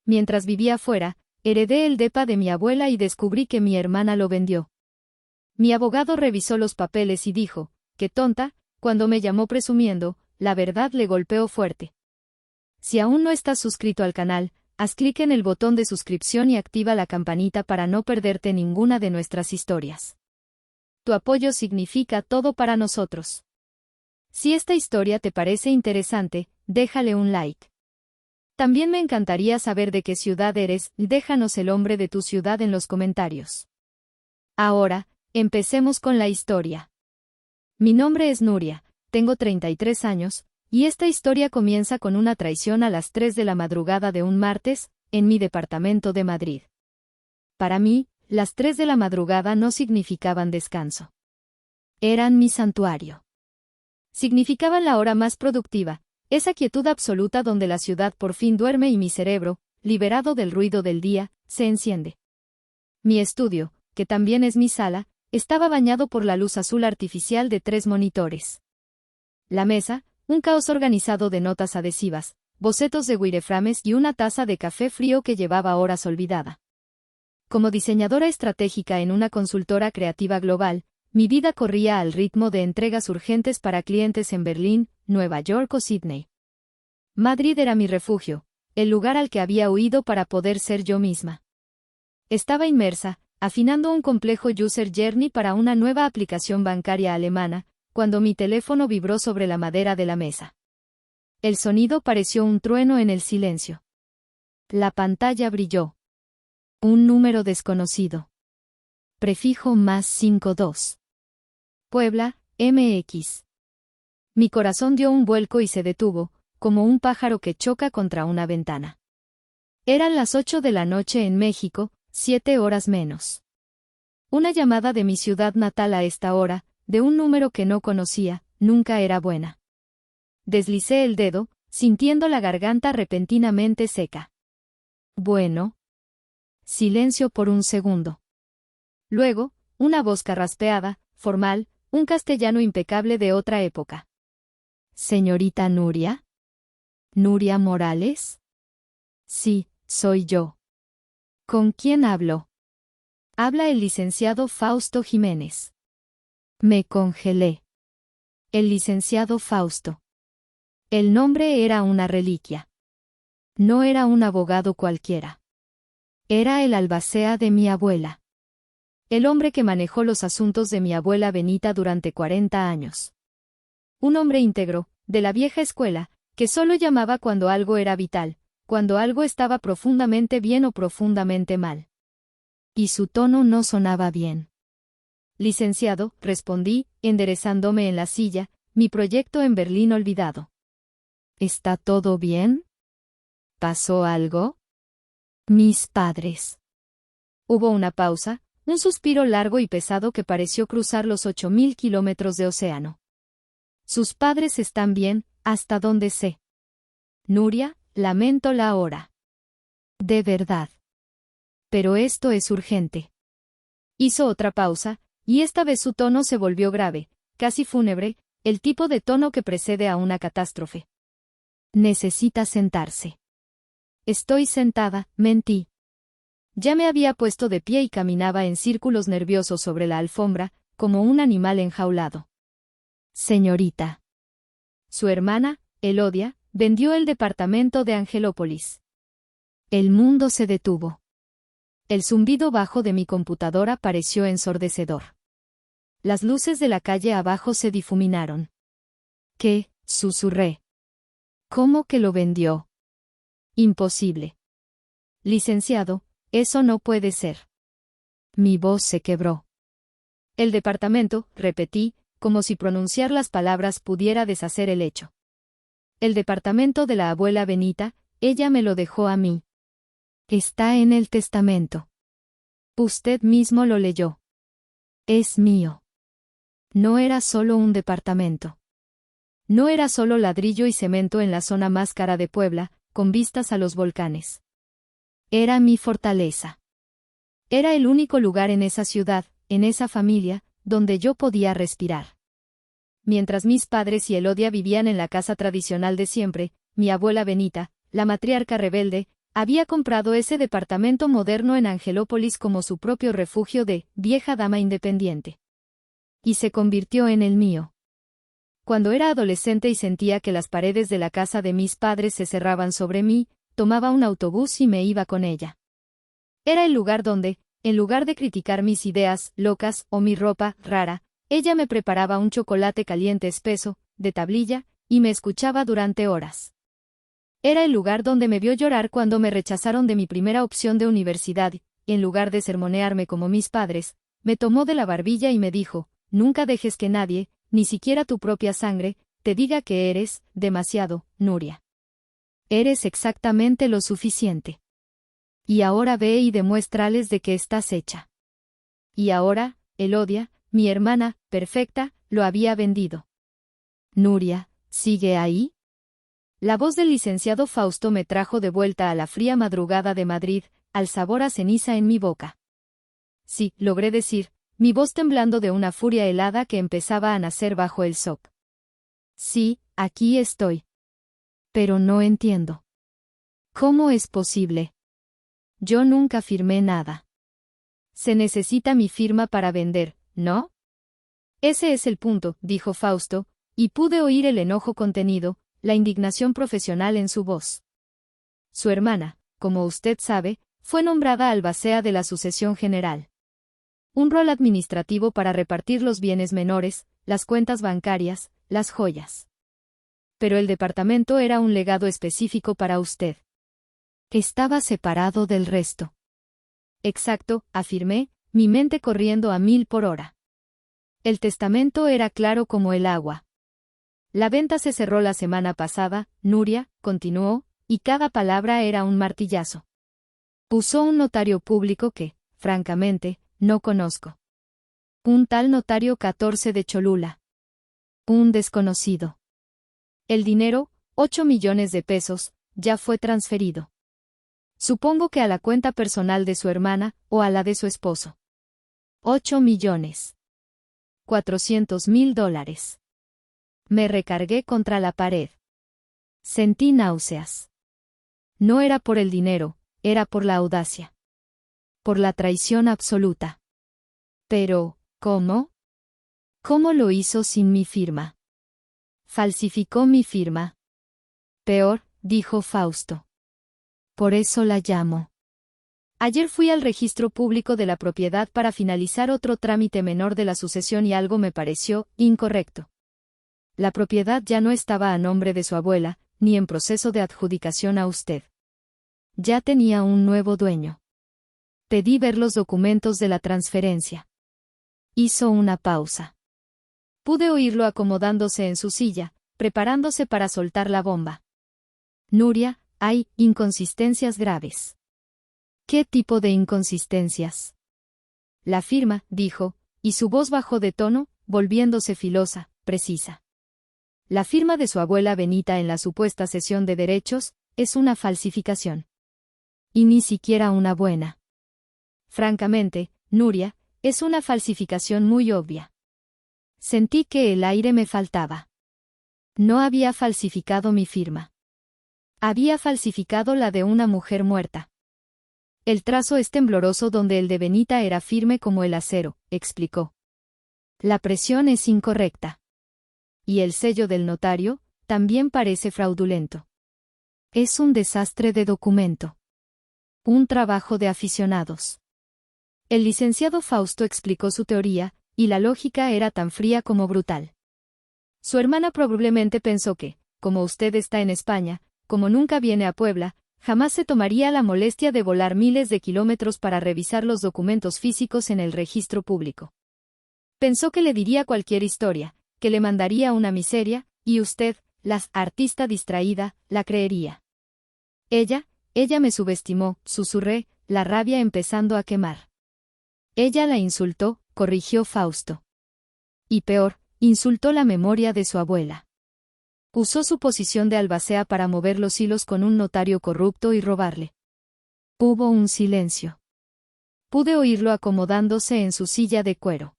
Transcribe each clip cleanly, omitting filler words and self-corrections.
Mientras vivía fuera, heredé el depa de mi abuela y descubrí que mi hermana lo vendió. Mi abogado revisó los papeles y dijo, qué tonta, cuando me llamó presumiendo, la verdad le golpeó fuerte. Si aún no estás suscrito al canal, haz clic en el botón de suscripción y activa la campanita para no perderte ninguna de nuestras historias. Tu apoyo significa todo para nosotros. Si esta historia te parece interesante, déjale un like. También me encantaría saber de qué ciudad eres, déjanos el nombre de tu ciudad en los comentarios. Ahora, empecemos con la historia. Mi nombre es Nuria, tengo 33 años, y esta historia comienza con una traición a las 3 de la madrugada de un martes, en mi departamento de Madrid. Para mí, las 3 de la madrugada no significaban descanso. Eran mi santuario. Significaban la hora más productiva, esa quietud absoluta donde la ciudad por fin duerme y mi cerebro, liberado del ruido del día, se enciende. Mi estudio, que también es mi sala, estaba bañado por la luz azul artificial de 3 monitores. La mesa, un caos organizado de notas adhesivas, bocetos de wireframes y una taza de café frío que llevaba horas olvidada. Como diseñadora estratégica en una consultora creativa global, mi vida corría al ritmo de entregas urgentes para clientes en Berlín, Nueva York o Sydney. Madrid era mi refugio, el lugar al que había huido para poder ser yo misma. Estaba inmersa, afinando un complejo user journey para una nueva aplicación bancaria alemana, cuando mi teléfono vibró sobre la madera de la mesa. El sonido pareció un trueno en el silencio. La pantalla brilló. Un número desconocido. Prefijo +52. Puebla, MX. Mi corazón dio un vuelco y se detuvo, como un pájaro que choca contra una ventana. Eran las 8 de la noche en México, 7 horas menos. Una llamada de mi ciudad natal a esta hora, de un número que no conocía, nunca era buena. Deslicé el dedo, sintiendo la garganta repentinamente seca. Bueno. Silencio por un segundo. Luego, una voz carraspeada, formal, un castellano impecable de otra época. ¿Señorita Nuria? ¿Nuria Morales? Sí, soy yo. ¿Con quién hablo? Habla el licenciado Fausto Jiménez. Me congelé. El licenciado Fausto. El nombre era una reliquia. No era un abogado cualquiera. Era el albacea de mi abuela. El hombre que manejó los asuntos de mi abuela Benita durante 40 años. Un hombre íntegro, de la vieja escuela, que solo llamaba cuando algo era vital, cuando algo estaba profundamente bien o profundamente mal. Y su tono no sonaba bien. Licenciado, respondí, enderezándome en la silla, mi proyecto en Berlín olvidado. ¿Está todo bien? ¿Pasó algo? Mis padres. Hubo una pausa, un suspiro largo y pesado que pareció cruzar los 8.000 kilómetros de océano. Sus padres están bien, hasta donde sé. Nuria, lamento la hora. De verdad. Pero esto es urgente. Hizo otra pausa, y esta vez su tono se volvió grave, casi fúnebre, el tipo de tono que precede a una catástrofe. Necesita sentarse. Estoy sentada, mentí. Ya me había puesto de pie y caminaba en círculos nerviosos sobre la alfombra, como un animal enjaulado. Señorita. Su hermana, Elodia, vendió el departamento de Angelópolis. El mundo se detuvo. El zumbido bajo de mi computadora pareció ensordecedor. Las luces de la calle abajo se difuminaron. ¿Qué? Susurré. ¿Cómo que lo vendió? Imposible. Licenciado, eso no puede ser. Mi voz se quebró. El departamento, repetí, como si pronunciar las palabras pudiera deshacer el hecho. El departamento de la abuela Benita, ella me lo dejó a mí. Está en el testamento. Usted mismo lo leyó. Es mío. No era solo un departamento. No era solo ladrillo y cemento en la zona más cara de Puebla, con vistas a los volcanes. Era mi fortaleza. Era el único lugar en esa ciudad, en esa familia, donde yo podía respirar. Mientras mis padres y Elodia vivían en la casa tradicional de siempre, mi abuela Benita, la matriarca rebelde, Había comprado ese departamento moderno en Angelópolis como su propio refugio de vieja dama independiente. Y se convirtió en el mío. Cuando era adolescente y sentía que las paredes de la casa de mis padres se cerraban sobre mí, tomaba un autobús y me iba con ella. Era el lugar donde, en lugar de criticar mis ideas locas o mi ropa rara, ella me preparaba un chocolate caliente espeso, de tablilla, y me escuchaba durante horas. Era el lugar donde me vio llorar cuando me rechazaron de mi primera opción de universidad, y, en lugar de sermonearme como mis padres, me tomó de la barbilla y me dijo, nunca dejes que nadie, ni siquiera tu propia sangre, te diga que eres demasiado, Nuria. Eres exactamente lo suficiente. Y ahora ve y demuéstrales de qué estás hecha. Y ahora, Elodia, mi hermana, perfecta, lo había vendido. Nuria, ¿sigue ahí? La voz del licenciado Fausto me trajo de vuelta a la fría madrugada de Madrid, al sabor a ceniza en mi boca. Sí, logré decir, mi voz temblando de una furia helada que empezaba a nacer bajo el sop. Sí, aquí estoy. Pero no entiendo. ¿Cómo es posible? Yo nunca firmé nada. Se necesita mi firma para vender, ¿no? Ese es el punto, dijo Fausto, y pude oír el enojo contenido, la indignación profesional en su voz. Su hermana, como usted sabe, fue nombrada albacea de la sucesión general. Un rol administrativo para repartir los bienes menores, las cuentas bancarias, las joyas. Pero el departamento era un legado específico para usted. Estaba separado del resto. Exacto, afirmé, mi mente corriendo a 1000 por hora. El testamento era claro como el agua. La venta se cerró la semana pasada, Nuria, continuó, y cada palabra era un martillazo. Usó un notario público que, francamente, no conozco. Un tal notario 14 de Cholula. Un desconocido. El dinero, 8 millones de pesos, ya fue transferido. Supongo que a la cuenta personal de su hermana, o a la de su esposo. 8 millones. $400,000. Me recargué contra la pared. Sentí náuseas. No era por el dinero, era por la audacia. Por la traición absoluta. Pero, ¿cómo? ¿Cómo lo hizo sin mi firma? Falsificó mi firma. Peor, dijo Fausto. Por eso la llamo. Ayer fui al registro público de la propiedad para finalizar otro trámite menor de la sucesión y algo me pareció incorrecto. La propiedad ya no estaba a nombre de su abuela, ni en proceso de adjudicación a usted. Ya tenía un nuevo dueño. Pedí ver los documentos de la transferencia. Hizo una pausa. Pude oírlo acomodándose en su silla, preparándose para soltar la bomba. Nuria, hay inconsistencias graves. ¿Qué tipo de inconsistencias? La firma, dijo, y su voz bajó de tono, volviéndose filosa, precisa. La firma de su abuela Benita en la supuesta cesión de derechos, es una falsificación. Y ni siquiera una buena. Francamente, Nuria, es una falsificación muy obvia. Sentí que el aire me faltaba. No había falsificado mi firma. Había falsificado la de una mujer muerta. El trazo es tembloroso donde el de Benita era firme como el acero, explicó. La presión es incorrecta. Y el sello del notario, también parece fraudulento. Es un desastre de documento. Un trabajo de aficionados. El licenciado Fausto explicó su teoría, y la lógica era tan fría como brutal. Su hermana probablemente pensó que, como usted está en España, como nunca viene a Puebla, jamás se tomaría la molestia de volar miles de kilómetros para revisar los documentos físicos en el registro público. Pensó que le diría cualquier historia, que le mandaría una miseria, y usted, la artista distraída, la creería. Ella me subestimó, susurré, la rabia empezando a quemar. Ella la insultó, corrigió Fausto. Y peor, insultó la memoria de su abuela. Usó su posición de albacea para mover los hilos con un notario corrupto y robarle. Hubo un silencio. Pude oírlo acomodándose en su silla de cuero.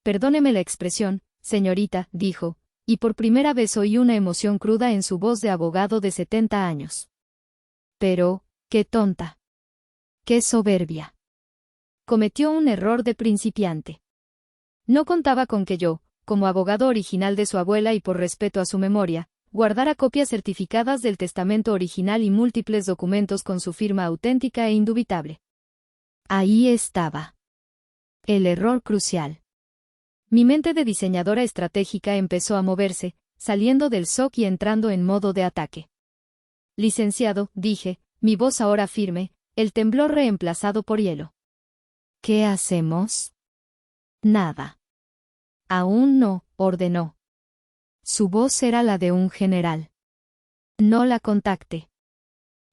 Perdóneme la expresión, señorita, dijo, y por primera vez oí una emoción cruda en su voz de abogado de 70 años. Pero, ¡Qué tonta! ¡Qué soberbia! Cometió un error de principiante. No contaba con que yo, como abogado original de su abuela y por respeto a su memoria, guardara copias certificadas del testamento original y múltiples documentos con su firma auténtica e indubitable. Ahí estaba. El error crucial. Mi mente de diseñadora estratégica empezó a moverse, saliendo del shock y entrando en modo de ataque. Licenciado, dije, mi voz ahora firme, el temblor reemplazado por hielo. ¿Qué hacemos? Nada. Aún no, ordenó. Su voz era la de un general. No la contacte.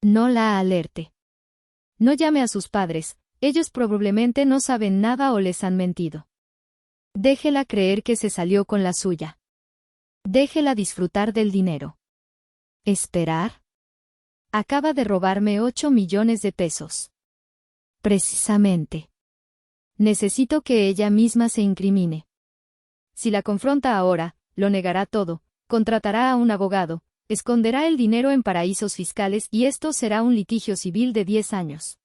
No la alerte. No llame a sus padres, ellos probablemente no saben nada o les han mentido. Déjela creer que se salió con la suya. Déjela disfrutar del dinero. ¿Esperar? Acaba de robarme 8 millones de pesos. Precisamente. Necesito que ella misma se incrimine. Si la confronta ahora, lo negará todo, contratará a un abogado, esconderá el dinero en paraísos fiscales y esto será un litigio civil de 10 años.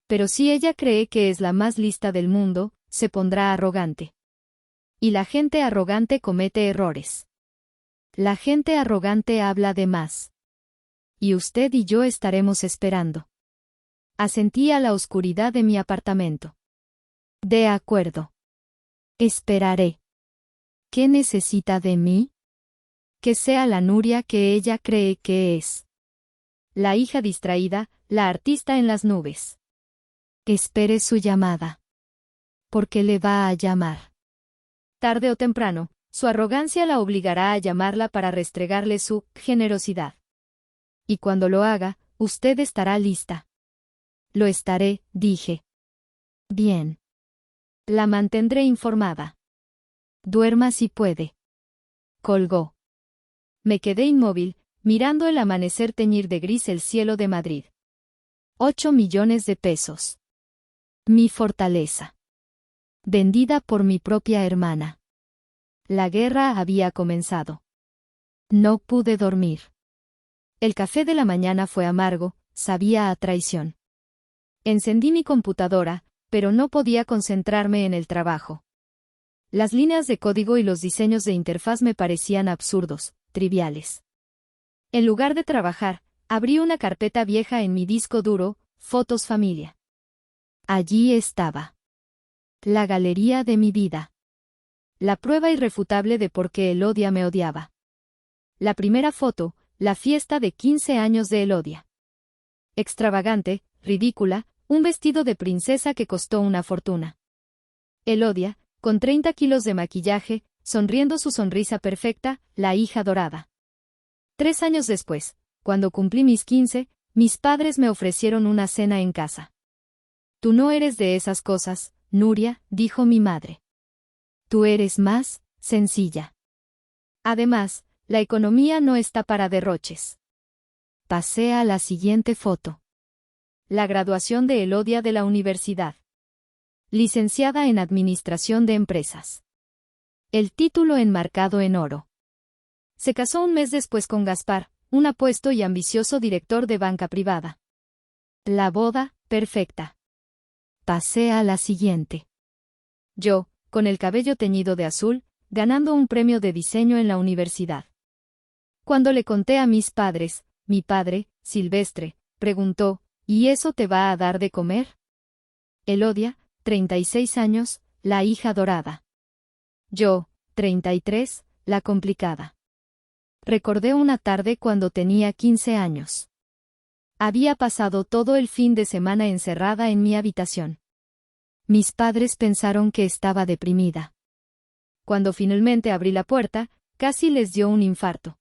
Pero si ella cree que es la más lista del mundo, se pondrá arrogante. Y la gente arrogante comete errores. La gente arrogante habla de más. Y usted y yo estaremos esperando. Asentí a la oscuridad de mi apartamento. De acuerdo. Esperaré. ¿Qué necesita de mí? Que sea la Nuria que ella cree que es. La hija distraída, la artista en las nubes. Espere su llamada. ¿Por qué le va a llamar? Tarde o temprano, su arrogancia la obligará a llamarla para restregarle su generosidad. Y cuando lo haga, usted estará lista. Lo estaré, dije. Bien. La mantendré informada. Duerma si puede. Colgó. Me quedé inmóvil, mirando el amanecer teñir de gris el cielo de Madrid. 8 millones de pesos. Mi fortaleza. Vendida por mi propia hermana. La guerra había comenzado. No pude dormir. El café de la mañana fue amargo, sabía a traición. Encendí mi computadora, pero no podía concentrarme en el trabajo. Las líneas de código y los diseños de interfaz me parecían absurdos, triviales. En lugar de trabajar, abrí una carpeta vieja en mi disco duro, Fotos Familia. Allí estaba. La galería de mi vida. La prueba irrefutable de por qué Elodia me odiaba. La primera foto, la fiesta de 15 años de Elodia. Extravagante, ridícula, un vestido de princesa que costó una fortuna. Elodia, con 30 kilos de maquillaje, sonriendo su sonrisa perfecta, la hija dorada. 3 años después, cuando cumplí mis 15, mis padres me ofrecieron una cena en casa. Tú no eres de esas cosas, Nuria, dijo mi madre. Tú eres más sencilla. Además, la economía no está para derroches. Pasé a la siguiente foto. La graduación de Elodia de la universidad. Licenciada en Administración de Empresas. El título enmarcado en oro. Se casó un mes después con Gaspar, un apuesto y ambicioso director de banca privada. La boda, perfecta. Pasé a la siguiente. Yo, con el cabello teñido de azul, ganando un premio de diseño en la universidad. Cuando le conté a mis padres, mi padre, Silvestre, preguntó, ¿y eso te va a dar de comer? Elodia, 36 años, la hija dorada. Yo, 33, la complicada. Recordé una tarde cuando tenía 15 años. Había pasado todo el fin de semana encerrada en mi habitación. Mis padres pensaron que estaba deprimida. Cuando finalmente abrí la puerta, casi les dio un infarto.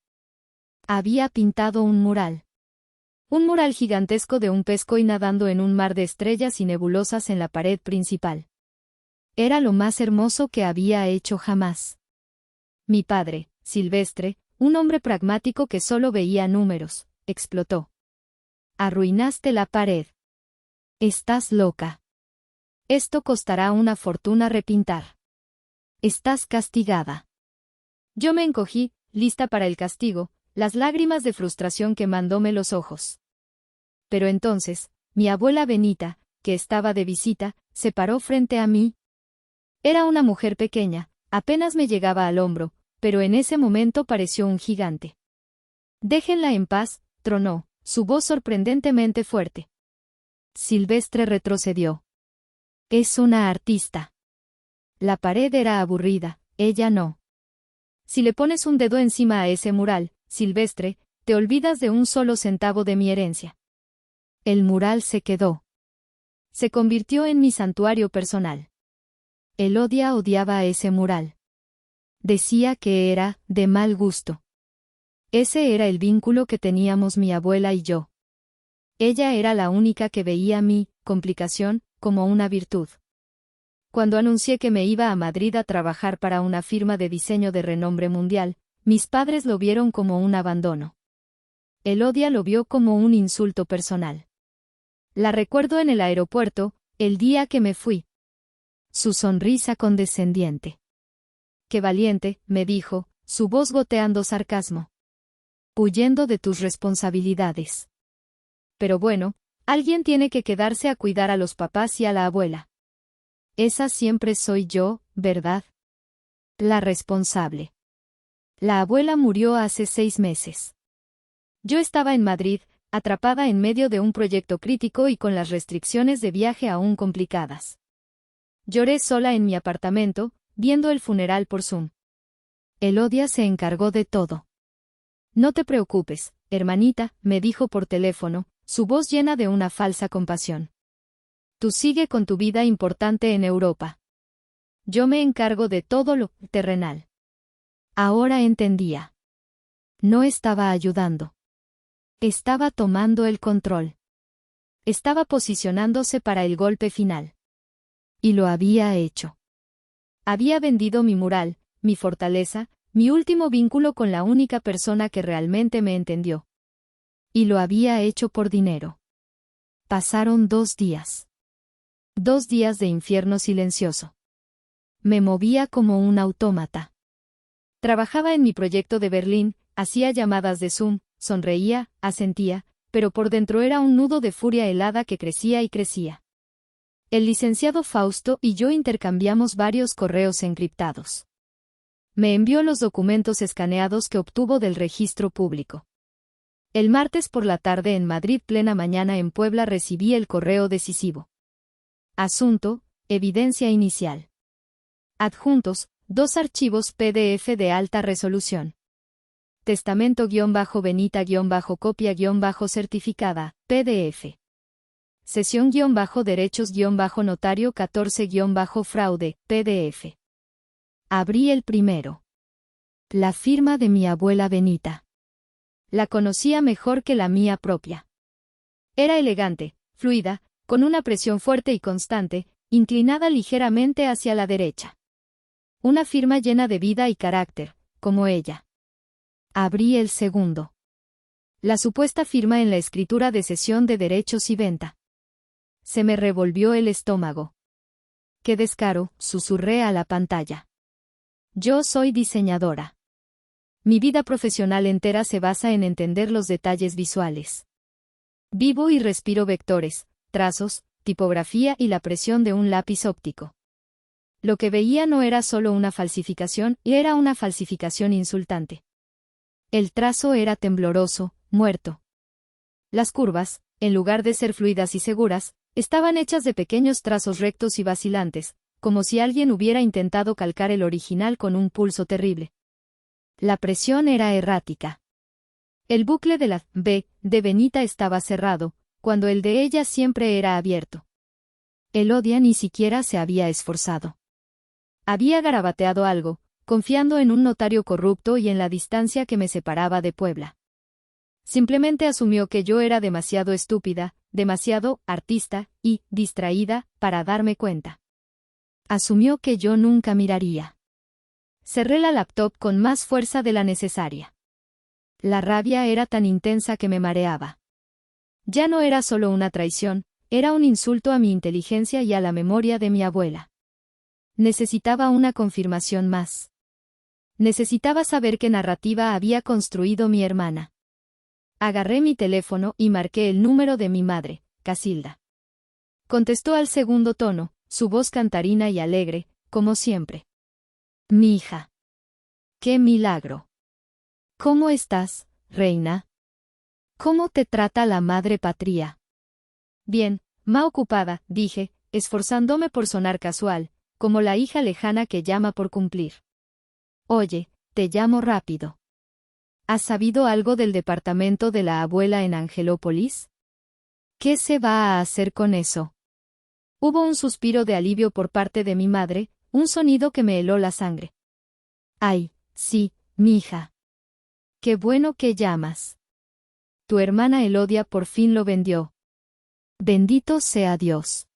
Había pintado un mural. Un mural gigantesco de un pescoy nadando en un mar de estrellas y nebulosas en la pared principal. Era lo más hermoso que había hecho jamás. Mi padre, Silvestre, un hombre pragmático que solo veía números, explotó. Arruinaste la pared. Estás loca. Esto costará una fortuna repintar. Estás castigada. Yo me encogí, lista para el castigo, las lágrimas de frustración quemándome los ojos. Pero entonces, mi abuela Benita, que estaba de visita, se paró frente a mí. Era una mujer pequeña, apenas me llegaba al hombro, pero en ese momento pareció un gigante. «Déjenla en paz», tronó, su voz sorprendentemente fuerte. Silvestre retrocedió. «Es una artista». La pared era aburrida, ella no. Si le pones un dedo encima a ese mural, Silvestre, te olvidas de un solo centavo de mi herencia. El mural se quedó. Se convirtió en mi santuario personal. Elodia odiaba a ese mural. Decía que era de mal gusto. Ese era el vínculo que teníamos mi abuela y yo. Ella era la única que veía mi complicación como una virtud. Cuando anuncié que me iba a Madrid a trabajar para una firma de diseño de renombre mundial, mis padres lo vieron como un abandono. Elodia lo vio como un insulto personal. La recuerdo en el aeropuerto, el día que me fui. Su sonrisa condescendiente. «Qué valiente», me dijo, su voz goteando sarcasmo. «Huyendo de tus responsabilidades. Pero bueno, alguien tiene que quedarse a cuidar a los papás y a la abuela. Esa siempre soy yo, ¿verdad? La responsable». La abuela murió hace 6 meses. Yo estaba en Madrid, atrapada en medio de un proyecto crítico y con las restricciones de viaje aún complicadas. Lloré sola en mi apartamento, viendo el funeral por Zoom. Elodia se encargó de todo. «No te preocupes, hermanita», me dijo por teléfono, su voz llena de una falsa compasión. «Tú sigue con tu vida importante en Europa. Yo me encargo de todo lo terrenal». Ahora entendía. No estaba ayudando. Estaba tomando el control. Estaba posicionándose para el golpe final. Y lo había hecho. Había vendido mi mural, mi fortaleza, mi último vínculo con la única persona que realmente me entendió. Y lo había hecho por dinero. Pasaron 2 días. 2 días de infierno silencioso. Me movía como un autómata. Trabajaba en mi proyecto de Berlín, hacía llamadas de Zoom, sonreía, asentía, pero por dentro era un nudo de furia helada que crecía y crecía. El licenciado Fausto y yo intercambiamos varios correos encriptados. Me envió los documentos escaneados que obtuvo del registro público. El martes por la tarde en Madrid, plena mañana en Puebla, recibí el correo decisivo. Asunto: evidencia inicial. Adjuntos: 2 archivos PDF de alta resolución. Testamento-Benita-copia-certificada, PDF. Sesión-derechos-notario 14-fraude, PDF. Abrí el primero. La firma de mi abuela Benita. La conocía mejor que la mía propia. Era elegante, fluida, con una presión fuerte y constante, inclinada ligeramente hacia la derecha. Una firma llena de vida y carácter, como ella. Abrí el segundo. La supuesta firma en la escritura de cesión de derechos y venta. Se me revolvió el estómago. «¡Qué descaro!», susurré a la pantalla. Yo soy diseñadora. Mi vida profesional entera se basa en entender los detalles visuales. Vivo y respiro vectores, trazos, tipografía y la presión de un lápiz óptico. Lo que veía no era solo una falsificación, era una falsificación insultante. El trazo era tembloroso, muerto. Las curvas, en lugar de ser fluidas y seguras, estaban hechas de pequeños trazos rectos y vacilantes, como si alguien hubiera intentado calcar el original con un pulso terrible. La presión era errática. El bucle de la B de Benita estaba cerrado, cuando el de ella siempre era abierto. Elodia ni siquiera se había esforzado. Había garabateado algo, confiando en un notario corrupto y en la distancia que me separaba de Puebla. Simplemente asumió que yo era demasiado estúpida, demasiado artista y distraída para darme cuenta. Asumió que yo nunca miraría. Cerré la laptop con más fuerza de la necesaria. La rabia era tan intensa que me mareaba. Ya no era solo una traición, era un insulto a mi inteligencia y a la memoria de mi abuela. Necesitaba una confirmación más. Necesitaba saber qué narrativa había construido mi hermana. Agarré mi teléfono y marqué el número de mi madre, Casilda. Contestó al segundo tono, su voz cantarina y alegre, como siempre. Mi hija. ¡Qué milagro! ¿Cómo estás, reina? ¿Cómo te trata la madre patria? Bien, ma ocupada, dije, esforzándome por sonar casual, como la hija lejana que llama por cumplir. Oye, te llamo rápido. ¿Has sabido algo del departamento de la abuela en Angelópolis? ¿Qué se va a hacer con eso? Hubo un suspiro de alivio por parte de mi madre, un sonido que me heló la sangre. Ay, sí, mi hija. Qué bueno que llamas. Tu hermana Elodia por fin lo vendió. Bendito sea Dios.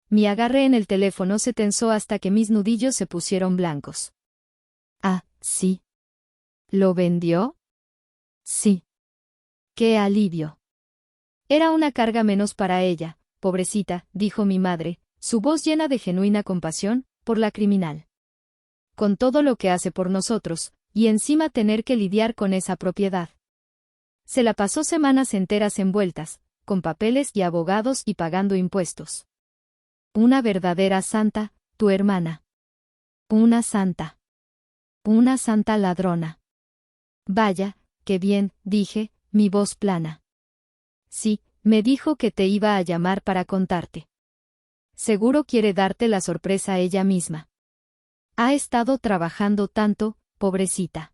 Mi agarre en el teléfono se tensó hasta que mis nudillos se pusieron blancos. Ah, sí. ¿Lo vendió? Sí. ¡Qué alivio! Era una carga menos para ella, pobrecita, dijo mi madre, su voz llena de genuina compasión, por la criminal. Con todo lo que hace por nosotros, y encima tener que lidiar con esa propiedad. Se la pasó semanas enteras envueltas, con papeles y abogados y pagando impuestos. Una verdadera santa, tu hermana. Una santa. Una santa ladrona. Vaya, qué bien, dije, mi voz plana. Sí, me dijo que te iba a llamar para contarte. Seguro quiere darte la sorpresa ella misma. Ha estado trabajando tanto, pobrecita.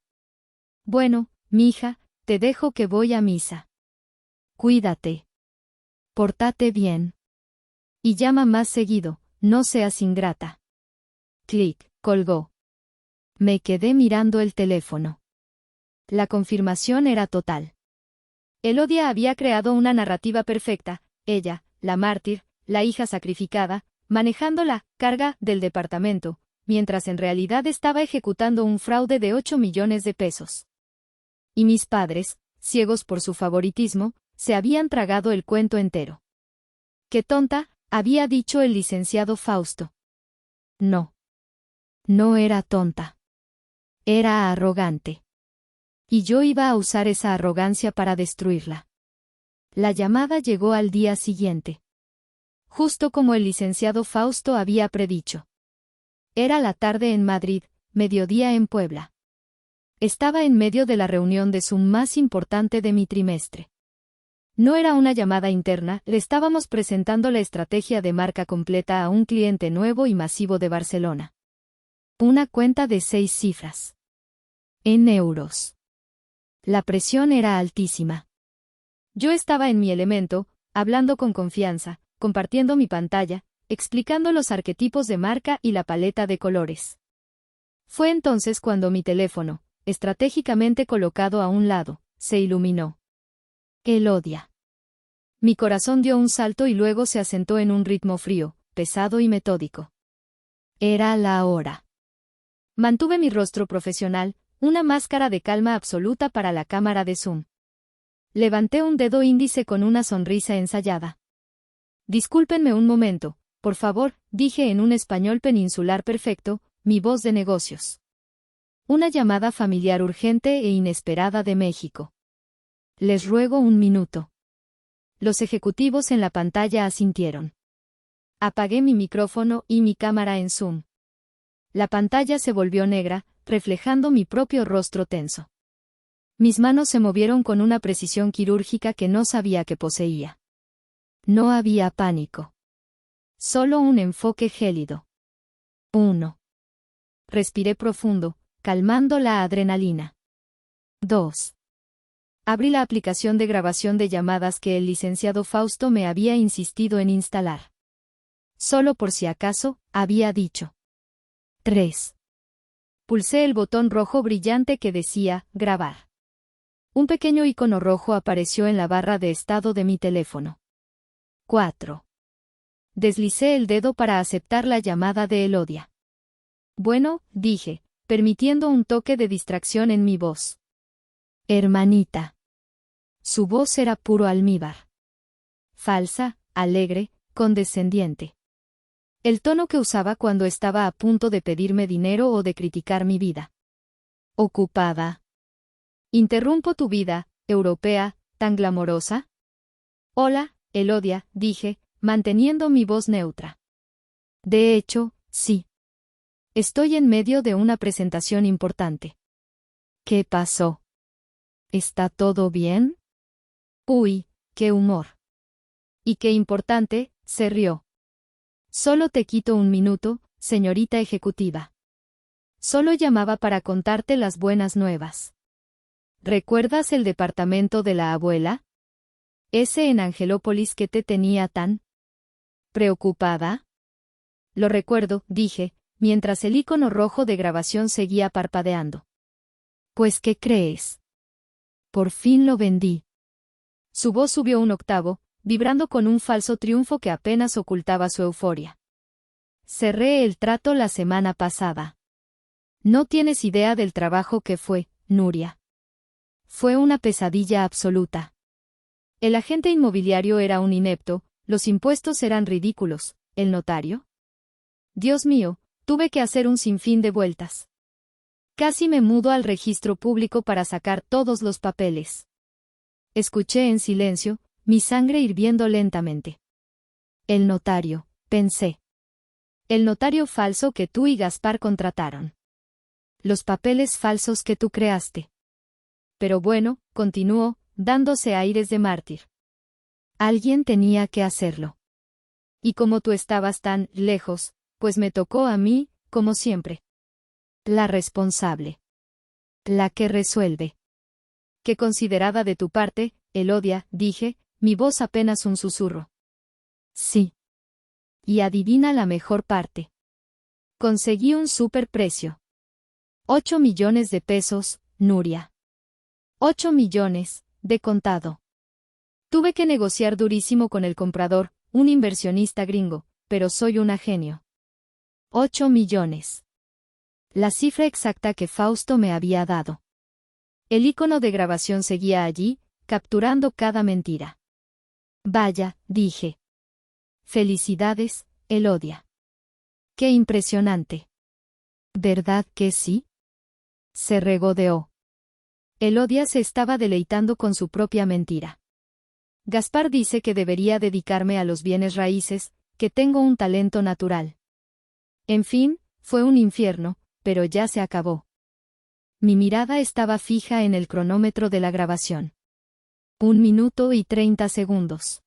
Bueno, mija, te dejo que voy a misa. Cuídate. Pórtate bien. Y llama más seguido, no seas ingrata. Clic, colgó. Me quedé mirando el teléfono. La confirmación era total. Elodia había creado una narrativa perfecta, ella, la mártir, la hija sacrificada, manejando la carga del departamento, mientras en realidad estaba ejecutando un fraude de 8 millones de pesos. Y mis padres, ciegos por su favoritismo, se habían tragado el cuento entero. ¡Qué tonta!, había dicho el licenciado Fausto. No. No era tonta. Era arrogante. Y yo iba a usar esa arrogancia para destruirla. La llamada llegó al día siguiente. Justo como el licenciado Fausto había predicho. Era la tarde en Madrid, mediodía en Puebla. Estaba en medio de la reunión de Zoom más importante de mi trimestre. No era una llamada interna, le estábamos presentando la estrategia de marca completa a un cliente nuevo y masivo de Barcelona. Una cuenta de 6 cifras. En euros. La presión era altísima. Yo estaba en mi elemento, hablando con confianza, compartiendo mi pantalla, explicando los arquetipos de marca y la paleta de colores. Fue entonces cuando mi teléfono, estratégicamente colocado a un lado, se iluminó. Elodia. Mi corazón dio un salto y luego se asentó en un ritmo frío, pesado y metódico. Era la hora. Mantuve mi rostro profesional, una máscara de calma absoluta para la cámara de Zoom. Levanté un dedo índice con una sonrisa ensayada. Discúlpenme un momento, por favor, dije en un español peninsular perfecto, mi voz de negocios. Una llamada familiar urgente e inesperada de México. Les ruego un minuto. Los ejecutivos en la pantalla asintieron. Apagué mi micrófono y mi cámara en Zoom. La pantalla se volvió negra, reflejando mi propio rostro tenso. Mis manos se movieron con una precisión quirúrgica que no sabía que poseía. No había pánico. Solo un enfoque gélido. 1. Respiré profundo, calmando la adrenalina. 2. Abrí la aplicación de grabación de llamadas que el licenciado Fausto me había insistido en instalar. Solo por si acaso, había dicho. 3. Pulsé el botón rojo brillante que decía, grabar. Un pequeño icono rojo apareció en la barra de estado de mi teléfono. 4. Deslicé el dedo para aceptar la llamada de Elodia. Bueno, dije, permitiendo un toque de distracción en mi voz. Hermanita. Su voz era puro almíbar. Falsa, alegre, condescendiente. El tono que usaba cuando estaba a punto de pedirme dinero o de criticar mi vida. Ocupada. Interrumpo tu vida, europea, tan glamorosa? Hola, Elodia, dije, manteniendo mi voz neutra. De hecho, sí. Estoy en medio de una presentación importante. ¿Qué pasó? ¿Está todo bien? Uy, qué humor. Y qué importante, se rió. Solo te quito un minuto, señorita ejecutiva. Solo llamaba para contarte las buenas nuevas. ¿Recuerdas el departamento de la abuela? Ese en Angelópolis que te tenía tan preocupada. Lo recuerdo, dije, mientras el icono rojo de grabación seguía parpadeando. Pues, ¿qué crees? Por fin lo vendí. Su voz subió un octavo, vibrando con un falso triunfo que apenas ocultaba su euforia. Cerré el trato la semana pasada. No tienes idea del trabajo que fue, Nuria. Fue una pesadilla absoluta. El agente inmobiliario era un inepto, los impuestos eran ridículos, ¿el notario? Dios mío, tuve que hacer un sinfín de vueltas. Casi me mudo al registro público para sacar todos los papeles. Escuché en silencio, mi sangre hirviendo lentamente. El notario, pensé. El notario falso que tú y Gaspar contrataron. Los papeles falsos que tú creaste. Pero bueno, continuó, dándose aires de mártir. Alguien tenía que hacerlo. Y como tú estabas tan lejos, pues me tocó a mí, como siempre. La responsable. La que resuelve. Qué considerada de tu parte, Elodia, dije, mi voz apenas un susurro. Sí. Y adivina la mejor parte. Conseguí un superprecio. 8 millones de pesos, Nuria. 8 millones, de contado. Tuve que negociar durísimo con el comprador, un inversionista gringo, pero soy una genio. 8 millones. La cifra exacta que Fausto me había dado. El icono de grabación seguía allí, capturando cada mentira. Vaya, dije. Felicidades, Elodia. Qué impresionante. ¿Verdad que sí? Se regodeó. Elodia se estaba deleitando con su propia mentira. Gaspar dice que debería dedicarme a los bienes raíces, que tengo un talento natural. En fin, fue un infierno, pero ya se acabó. Mi mirada estaba fija en el cronómetro de la grabación. 1 minuto y 30 segundos.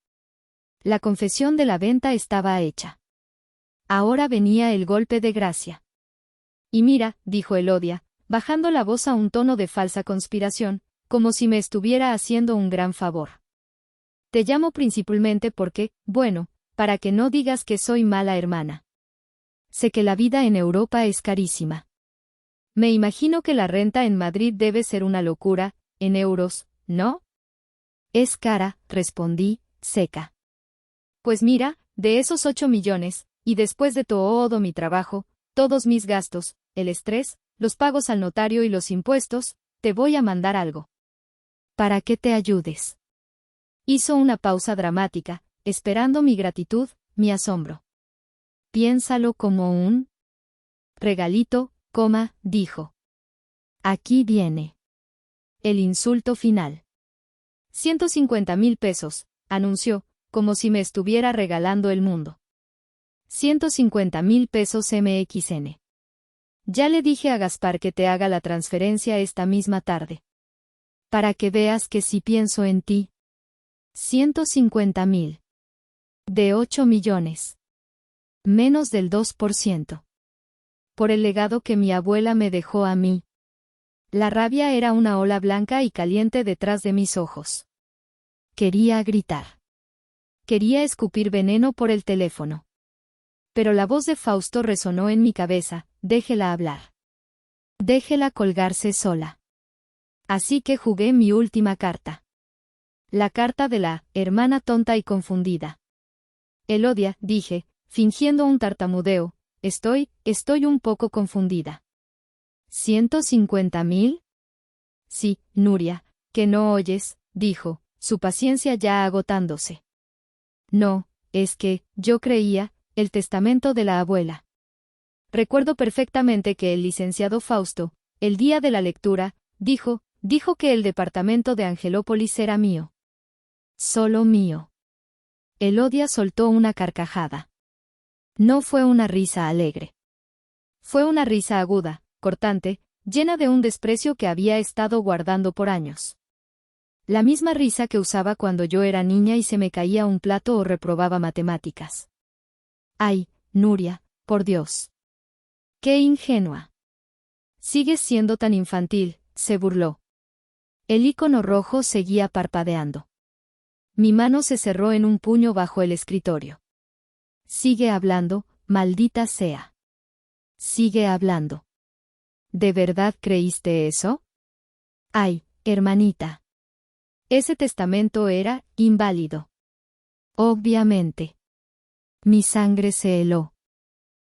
La confesión de la venta estaba hecha. Ahora venía el golpe de gracia. Y mira, dijo Elodia, bajando la voz a un tono de falsa conspiración, como si me estuviera haciendo un gran favor. Te llamo principalmente porque, bueno, para que no digas que soy mala hermana. Sé que la vida en Europa es carísima. Me imagino que la renta en Madrid debe ser una locura, en euros, ¿no? Es cara, respondí, seca. Pues mira, de esos 8 millones, y después de todo mi trabajo, todos mis gastos, el estrés, los pagos al notario y los impuestos, te voy a mandar algo. Para que te ayudes. Hizo una pausa dramática, esperando mi gratitud, mi asombro. Piénsalo como un regalito, dijo. Aquí viene. El insulto final. 150,000 pesos, anunció, como si me estuviera regalando el mundo. 150,000 pesos MXN. Ya le dije a Gaspar que te haga la transferencia esta misma tarde. Para que veas que sí pienso en ti. 150,000. De 8 millones. Menos del 2%. Por el legado que mi abuela me dejó a mí. La rabia era una ola blanca y caliente detrás de mis ojos. Quería gritar. Quería escupir veneno por el teléfono. Pero la voz de Fausto resonó en mi cabeza, déjela hablar. Déjela colgarse sola. Así que jugué mi última carta. La carta de la hermana tonta y confundida. Elodia, dije, fingiendo un tartamudeo, estoy un poco confundida. ¿150,000? Sí, Nuria, que no oyes, dijo, su paciencia ya agotándose. No, es que, yo creía, el testamento de la abuela. Recuerdo perfectamente que el licenciado Fausto, el día de la lectura, dijo que el departamento de Angelópolis era mío. Solo mío. Elodia soltó una carcajada. No fue una risa alegre. Fue una risa aguda, cortante, llena de un desprecio que había estado guardando por años. La misma risa que usaba cuando yo era niña y se me caía un plato o reprobaba matemáticas. Ay, Nuria, por Dios. ¡Qué ingenua! Sigues siendo tan infantil, se burló. El icono rojo seguía parpadeando. Mi mano se cerró en un puño bajo el escritorio. Sigue hablando, maldita sea. Sigue hablando. ¿De verdad creíste eso? Ay, hermanita. Ese testamento era inválido. Obviamente. Mi sangre se heló.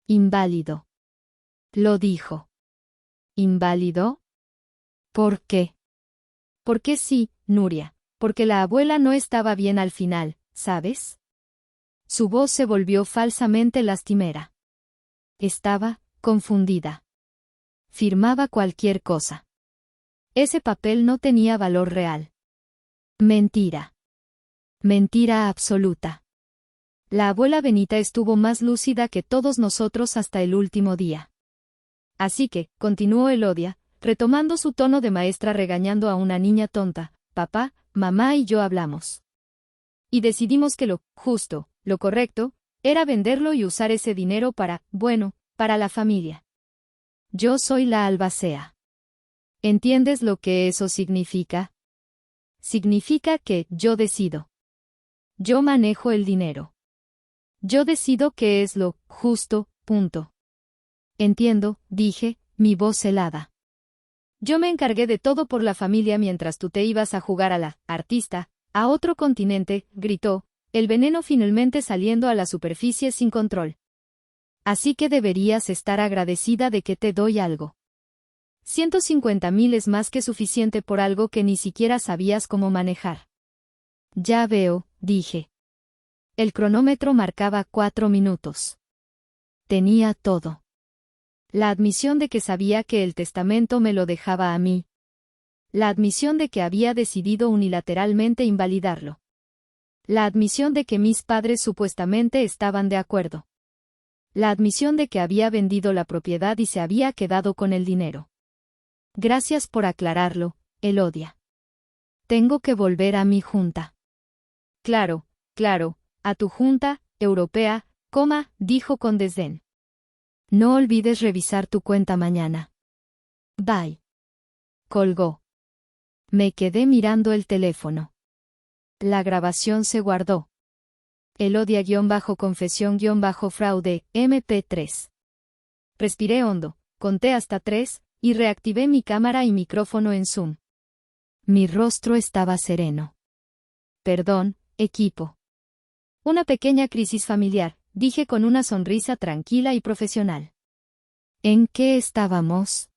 Inválido. Lo dijo. ¿Inválido? ¿Por qué? Porque sí, Nuria, porque la abuela no estaba bien al final, ¿sabes? Su voz se volvió falsamente lastimera. Estaba confundida. Firmaba cualquier cosa. Ese papel no tenía valor real. Mentira. Mentira absoluta. La abuela Benita estuvo más lúcida que todos nosotros hasta el último día. Así que, continuó Elodia, retomando su tono de maestra regañando a una niña tonta, papá, mamá y yo hablamos. Y decidimos que lo justo, lo correcto, era venderlo y usar ese dinero para, bueno, para la familia. Yo soy la albacea. ¿Entiendes lo que eso significa? Significa que yo decido. Yo manejo el dinero. Yo decido qué es lo justo, punto. Entiendo, dije, mi voz helada. Yo me encargué de todo por la familia mientras tú te ibas a jugar a la artista, a otro continente, gritó, el veneno finalmente saliendo a la superficie sin control. Así que deberías estar agradecida de que te doy algo. 150.000 es más que suficiente por algo que ni siquiera sabías cómo manejar. Ya veo, dije. El cronómetro marcaba 4 minutos. Tenía todo. La admisión de que sabía que el testamento me lo dejaba a mí. La admisión de que había decidido unilateralmente invalidarlo. La admisión de que mis padres supuestamente estaban de acuerdo. La admisión de que había vendido la propiedad y se había quedado con el dinero. Gracias por aclararlo, Elodia. Tengo que volver a mi junta. Claro, claro, a tu junta, europea, dijo con desdén. No olvides revisar tu cuenta mañana. Bye. Colgó. Me quedé mirando el teléfono. La grabación se guardó. Elodia-confesión-fraude, MP3. Respiré hondo, conté hasta 3, y reactivé mi cámara y micrófono en Zoom. Mi rostro estaba sereno. Perdón, equipo. Una pequeña crisis familiar, dije con una sonrisa tranquila y profesional. ¿En qué estábamos?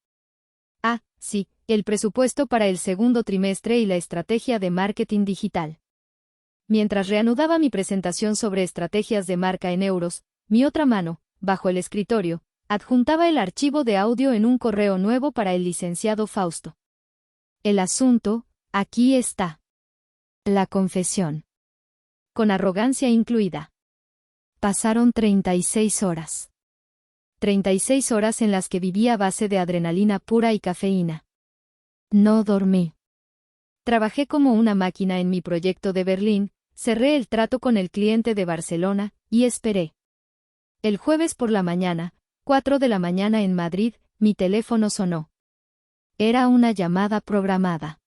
Ah, sí, el presupuesto para el segundo trimestre y la estrategia de marketing digital. Mientras reanudaba mi presentación sobre estrategias de marca en euros, mi otra mano, bajo el escritorio, adjuntaba el archivo de audio en un correo nuevo para el licenciado Fausto. El asunto, aquí está. La confesión. Con arrogancia incluida. Pasaron 36 horas. 36 horas en las que viví a base de adrenalina pura y cafeína. No dormí. Trabajé como una máquina en mi proyecto de Berlín, cerré el trato con el cliente de Barcelona, y esperé. El jueves por la mañana, 4 de la mañana en Madrid, mi teléfono sonó. Era una llamada programada.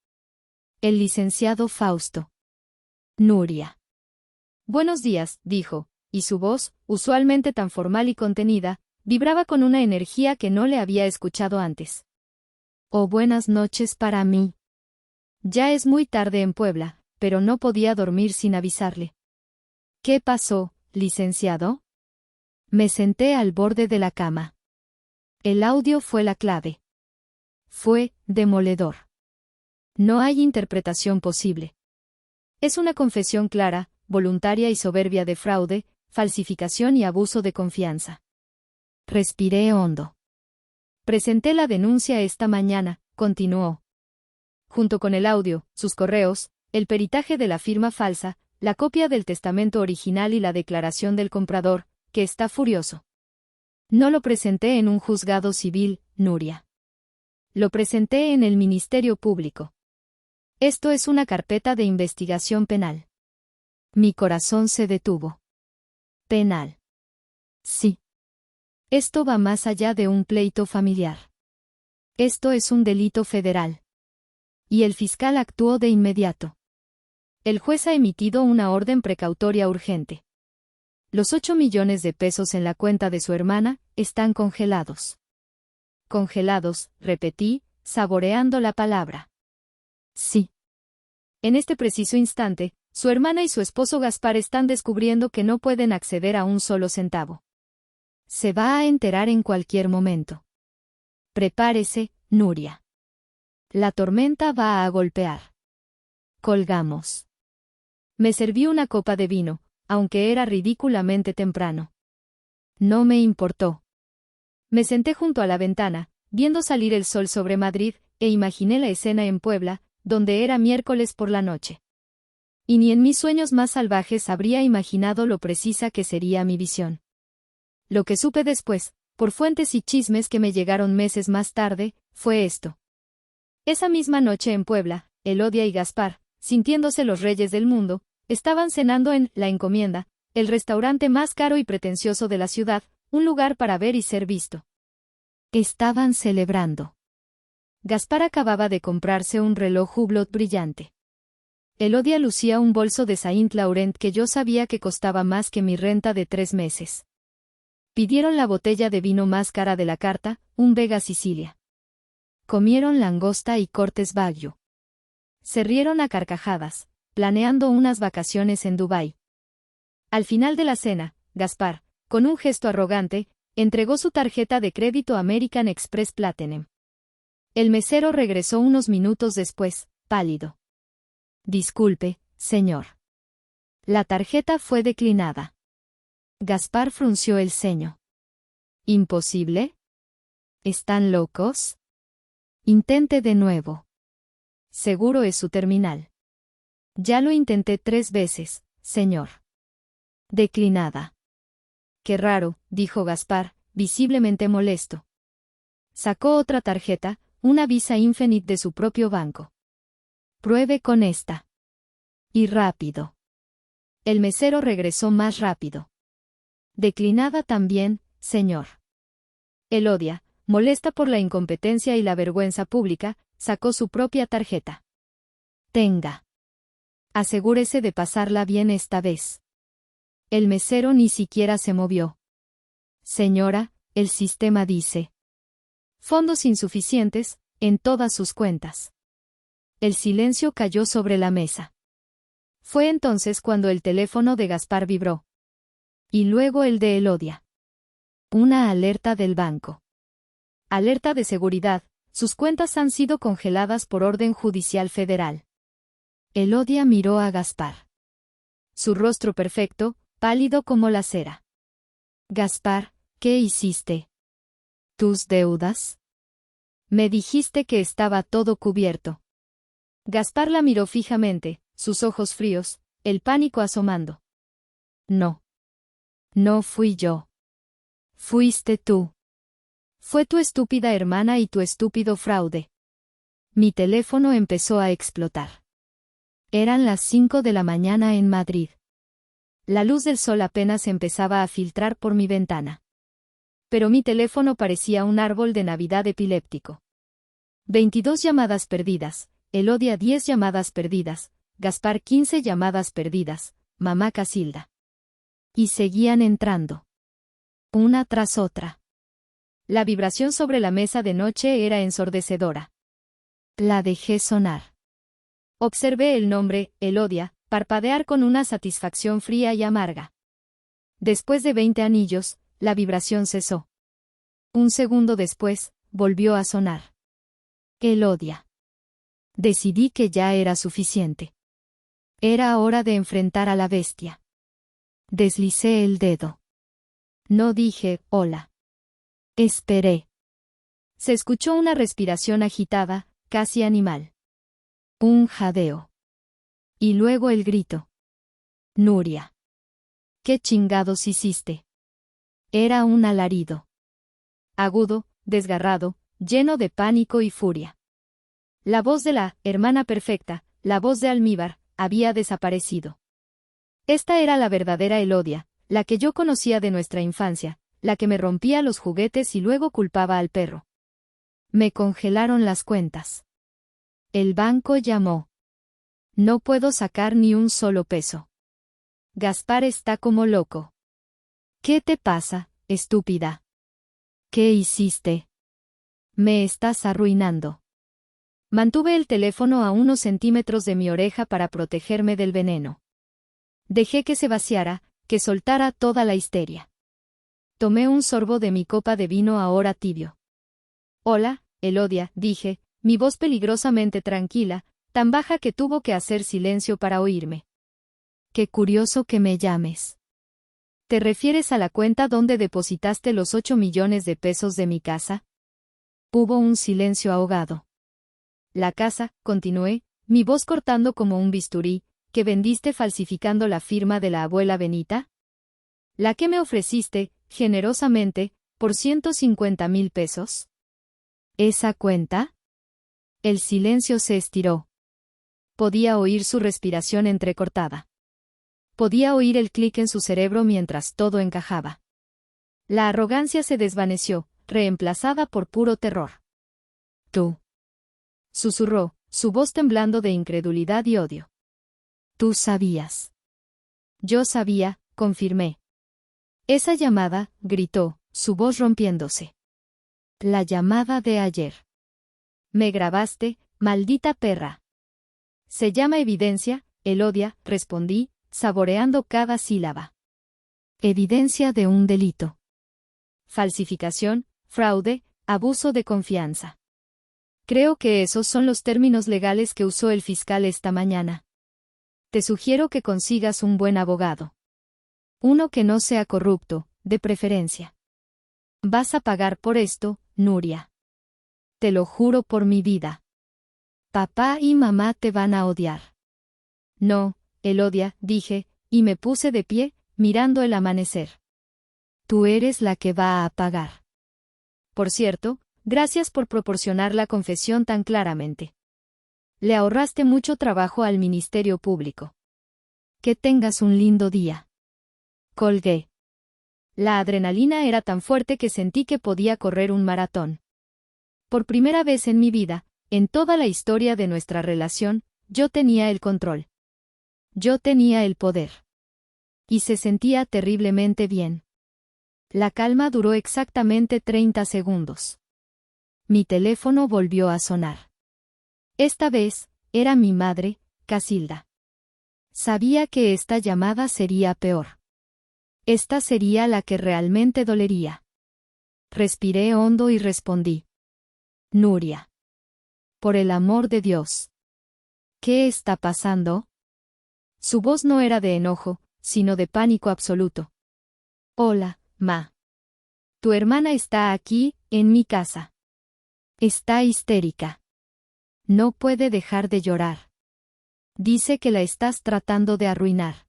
El licenciado Fausto. Nuria. Buenos días, dijo, y su voz, usualmente tan formal y contenida, vibraba con una energía que no le había escuchado antes. Oh, buenas noches para mí. Ya es muy tarde en Puebla, pero no podía dormir sin avisarle. ¿Qué pasó, licenciado? Me senté al borde de la cama. El audio fue la clave. Fue demoledor. No hay interpretación posible. Es una confesión clara, voluntaria y soberbia de fraude, falsificación y abuso de confianza. Respiré hondo. Presenté la denuncia esta mañana, continuó. Junto con el audio, sus correos, el peritaje de la firma falsa, la copia del testamento original y la declaración del comprador, que está furioso. No lo presenté en un juzgado civil, Nuria. Lo presenté en el Ministerio Público. Esto es una carpeta de investigación penal. Mi corazón se detuvo. Penal. Sí. Esto va más allá de un pleito familiar. Esto es un delito federal. Y el fiscal actuó de inmediato. El juez ha emitido una orden precautoria urgente. Los 8 millones de pesos en la cuenta de su hermana están congelados. Congelados, repetí, saboreando la palabra. Sí. En este preciso instante, su hermana y su esposo Gaspar están descubriendo que no pueden acceder a un solo centavo. Se va a enterar en cualquier momento. Prepárese, Nuria. La tormenta va a golpear. Colgamos. Me serví una copa de vino, aunque era ridículamente temprano. No me importó. Me senté junto a la ventana, viendo salir el sol sobre Madrid, e imaginé la escena en Puebla, donde era miércoles por la noche. Y ni en mis sueños más salvajes habría imaginado lo precisa que sería mi visión. Lo que supe después, por fuentes y chismes que me llegaron meses más tarde, fue esto. Esa misma noche en Puebla, Elodia y Gaspar, sintiéndose los reyes del mundo, estaban cenando en La Encomienda, el restaurante más caro y pretencioso de la ciudad, un lugar para ver y ser visto. Estaban celebrando. Gaspar acababa de comprarse un reloj Hublot brillante. Elodia lucía un bolso de Saint Laurent que yo sabía que costaba más que mi renta de 3 meses. Pidieron la botella de vino más cara de la carta, un Vega Sicilia. Comieron langosta y cortes Baggio. Se rieron a carcajadas, planeando unas vacaciones en Dubái. Al final de la cena, Gaspar, con un gesto arrogante, entregó su tarjeta de crédito American Express Platinum. El mesero regresó unos minutos después, pálido. Disculpe, señor. La tarjeta fue declinada. Gaspar frunció el ceño. ¿Imposible? ¿Están locos? Intente de nuevo. Seguro es su terminal. Ya lo intenté 3 veces, señor. Declinada. Qué raro, dijo Gaspar, visiblemente molesto. Sacó otra tarjeta, una Visa Infinite de su propio banco. Pruebe con esta. Y rápido. El mesero regresó más rápido. Declinada también, señor. Elodia, molesta por la incompetencia y la vergüenza pública, sacó su propia tarjeta. Tenga. Asegúrese de pasarla bien esta vez. El mesero ni siquiera se movió. Señora, el sistema dice. Fondos insuficientes, en todas sus cuentas. El silencio cayó sobre la mesa. Fue entonces cuando el teléfono de Gaspar vibró. Y luego el de Elodia. Una alerta del banco. Alerta de seguridad, sus cuentas han sido congeladas por orden judicial federal. Elodia miró a Gaspar. Su rostro perfecto, pálido como la cera. Gaspar, ¿qué hiciste? ¿Tus deudas? Me dijiste que estaba todo cubierto. Gaspar la miró fijamente, sus ojos fríos, el pánico asomando. No. No fui yo. Fuiste tú. Fue tu estúpida hermana y tu estúpido fraude. Mi teléfono empezó a explotar. Eran las 5 de la mañana en Madrid. La luz del sol apenas empezaba a filtrar por mi ventana. Pero mi teléfono parecía un árbol de Navidad epiléptico. 22 llamadas perdidas, Elodia 10 llamadas perdidas, Gaspar 15 llamadas perdidas, mamá Casilda. Y seguían entrando. Una tras otra. La vibración sobre la mesa de noche era ensordecedora. La dejé sonar. Observé el nombre, Elodia, parpadear con una satisfacción fría y amarga. Después de 20 anillos, la vibración cesó. Un segundo después, volvió a sonar. Elodia. Decidí que ya era suficiente. Era hora de enfrentar a la bestia. Deslicé el dedo. No dije, hola. Esperé. Se escuchó una respiración agitada, casi animal. Un jadeo. Y luego el grito. Nuria. ¿Qué chingados hiciste? Era un alarido. Agudo, desgarrado, lleno de pánico y furia. La voz de la hermana perfecta, la voz de almíbar, había desaparecido. Esta era la verdadera Elodia, la que yo conocía de nuestra infancia, la que me rompía los juguetes y luego culpaba al perro. Me congelaron las cuentas. El banco llamó. No puedo sacar ni un solo peso. Gaspar está como loco. ¿Qué te pasa, estúpida? ¿Qué hiciste? Me estás arruinando. Mantuve el teléfono a unos centímetros de mi oreja para protegerme del veneno. Dejé que se vaciara, que soltara toda la histeria. Tomé un sorbo de mi copa de vino ahora tibio. Hola, Elodia, dije, mi voz peligrosamente tranquila, tan baja que tuvo que hacer silencio para oírme. Qué curioso que me llames. ¿Te refieres a la cuenta donde depositaste los 8 millones de pesos de mi casa? Hubo un silencio ahogado. La casa, continué, mi voz cortando como un bisturí, que vendiste falsificando la firma de la abuela Benita. La que me ofreciste, generosamente, por 150,000 pesos. ¿Esa cuenta? El silencio se estiró. Podía oír su respiración entrecortada. Podía oír el clic en su cerebro mientras todo encajaba. La arrogancia se desvaneció, reemplazada por puro terror. Tú. Susurró, su voz temblando de incredulidad y odio. Tú sabías. Yo sabía, confirmé. Esa llamada, gritó, su voz rompiéndose. La llamada de ayer. Me grabaste, maldita perra. Se llama evidencia, Elodia, respondí, saboreando cada sílaba. Evidencia de un delito. Falsificación, fraude, abuso de confianza. Creo que esos son los términos legales que usó el fiscal esta mañana. Te sugiero que consigas un buen abogado. Uno que no sea corrupto, de preferencia. Vas a pagar por esto, Nuria. Te lo juro por mi vida. Papá y mamá te van a odiar. No, Elodia, dije, y me puse de pie, mirando el amanecer. Tú eres la que va a pagar. Por cierto, gracias por proporcionar la confesión tan claramente. Le ahorraste mucho trabajo al Ministerio Público. Que tengas un lindo día. Colgué. La adrenalina era tan fuerte que sentí que podía correr un maratón. Por primera vez en mi vida, en toda la historia de nuestra relación, yo tenía el control. Yo tenía el poder. Y se sentía terriblemente bien. La calma duró exactamente 30 segundos. Mi teléfono volvió a sonar. Esta vez, era mi madre, Casilda. Sabía que esta llamada sería peor. Esta sería la que realmente dolería. Respiré hondo y respondí. Nuria. Por el amor de Dios. ¿Qué está pasando? Su voz no era de enojo, sino de pánico absoluto. Hola, ma. Tu hermana está aquí, en mi casa. Está histérica. No puede dejar de llorar. Dice que la estás tratando de arruinar.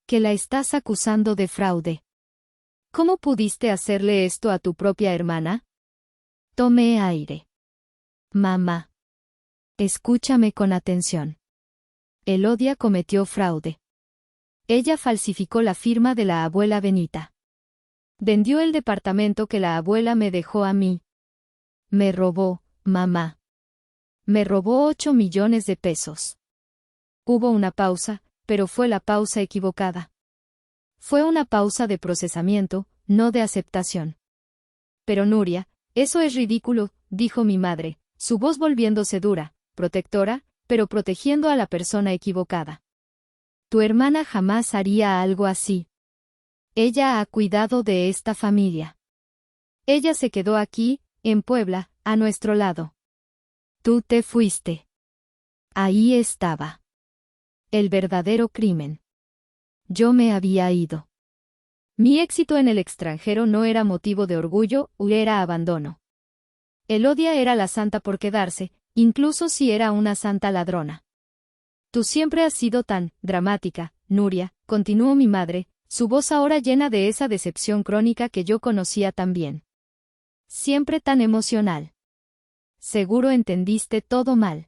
Que la estás acusando de fraude. ¿Cómo pudiste hacerle esto a tu propia hermana? Tomé aire. Mamá. Escúchame con atención. Elodia cometió fraude. Ella falsificó la firma de la abuela Benita. Vendió el departamento que la abuela me dejó a mí. Me robó, mamá. Me robó 8 millones de pesos. Hubo una pausa, pero fue la pausa equivocada. Fue una pausa de procesamiento, no de aceptación. Pero Nuria, eso es ridículo, dijo mi madre, su voz volviéndose dura, protectora, pero protegiendo a la persona equivocada. Tu hermana jamás haría algo así. Ella ha cuidado de esta familia. Ella se quedó aquí, en Puebla, a nuestro lado. Tú te fuiste. Ahí estaba. El verdadero crimen. Yo me había ido. Mi éxito en el extranjero no era motivo de orgullo, era abandono. Elodia era la santa por quedarse, incluso si era una santa ladrona. Tú siempre has sido tan dramática, Nuria, continuó mi madre, su voz ahora llena de esa decepción crónica que yo conocía tan bien. Siempre tan emocional. Seguro entendiste todo mal.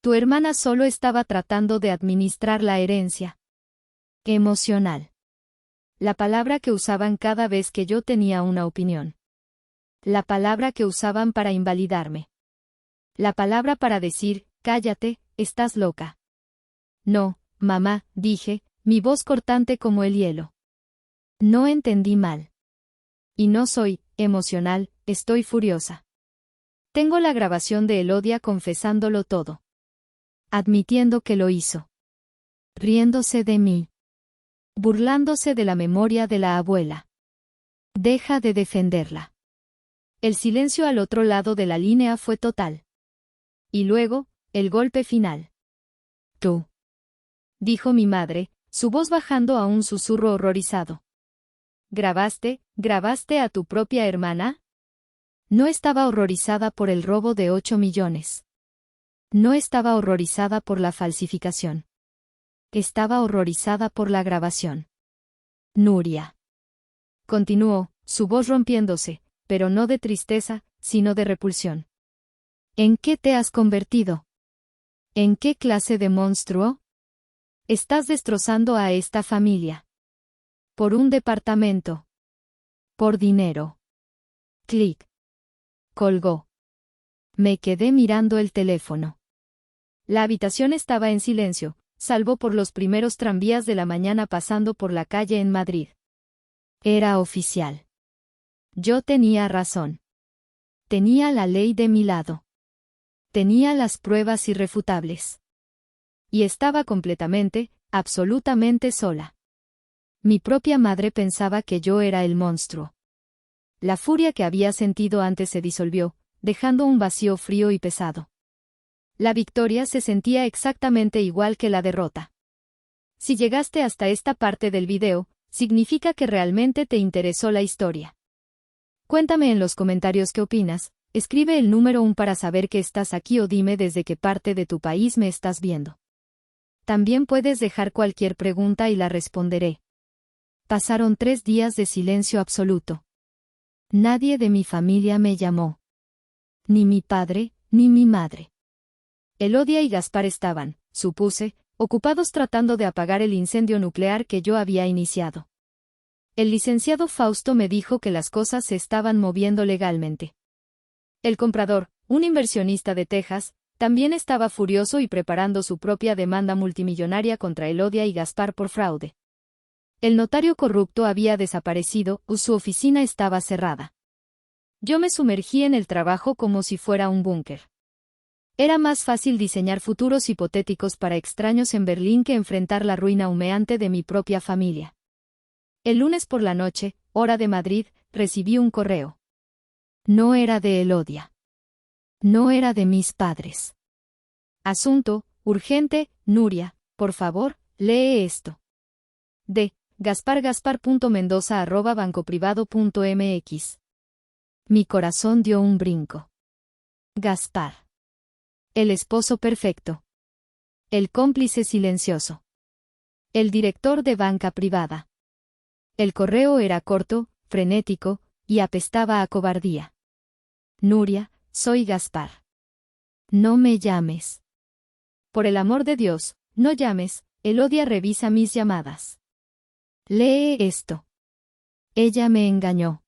Tu hermana solo estaba tratando de administrar la herencia. Emocional. La palabra que usaban cada vez que yo tenía una opinión. La palabra que usaban para invalidarme. La palabra para decir, cállate, estás loca. No, mamá, dije, mi voz cortante como el hielo. No entendí mal. Y no soy emocional, estoy furiosa. Tengo la grabación de Elodia confesándolo todo. Admitiendo que lo hizo. Riéndose de mí. Burlándose de la memoria de la abuela. Deja de defenderla. El silencio al otro lado de la línea fue total. Y luego, el golpe final. Tú. Dijo mi madre, su voz bajando a un susurro horrorizado. ¿Grabaste a tu propia hermana? No estaba horrorizada por el robo de 8 millones. No estaba horrorizada por la falsificación. Estaba horrorizada por la grabación. Nuria. Continuó, su voz rompiéndose, pero no de tristeza, sino de repulsión. ¿En qué te has convertido? ¿En qué clase de monstruo? Estás destrozando a esta familia. Por un departamento. Por dinero. Clic. Colgó. Me quedé mirando el teléfono. La habitación estaba en silencio, salvo por los primeros tranvías de la mañana pasando por la calle en Madrid. Era oficial. Yo tenía razón. Tenía la ley de mi lado. Tenía las pruebas irrefutables. Y estaba completamente, absolutamente sola. Mi propia madre pensaba que yo era el monstruo. La furia que había sentido antes se disolvió, dejando un vacío frío y pesado. La victoria se sentía exactamente igual que la derrota. Si llegaste hasta esta parte del video, significa que realmente te interesó la historia. Cuéntame en los comentarios qué opinas, escribe el número 1 para saber que estás aquí o dime desde qué parte de tu país me estás viendo. También puedes dejar cualquier pregunta y la responderé. Pasaron 3 días de silencio absoluto. Nadie de mi familia me llamó. Ni mi padre, ni mi madre. Elodia y Gaspar estaban, supuse, ocupados tratando de apagar el incendio nuclear que yo había iniciado. El licenciado Fausto me dijo que las cosas se estaban moviendo legalmente. El comprador, un inversionista de Texas, también estaba furioso y preparando su propia demanda multimillonaria contra Elodia y Gaspar por fraude. El notario corrupto había desaparecido, su oficina estaba cerrada. Yo me sumergí en el trabajo como si fuera un búnker. Era más fácil diseñar futuros hipotéticos para extraños en Berlín que enfrentar la ruina humeante de mi propia familia. El lunes por la noche, hora de Madrid, recibí un correo. No era de Elodia. No era de mis padres. Asunto, urgente, Nuria, por favor, lee esto. De gaspargaspar.mendoza@bancoprivado.mx. Mi corazón dio un brinco. Gaspar. El esposo perfecto. El cómplice silencioso. El director de banca privada. El correo era corto, frenético, y apestaba a cobardía. Nuria, soy Gaspar. No me llames. Por el amor de Dios, no llames, Elodia revisa mis llamadas. Lee esto. Ella me engañó.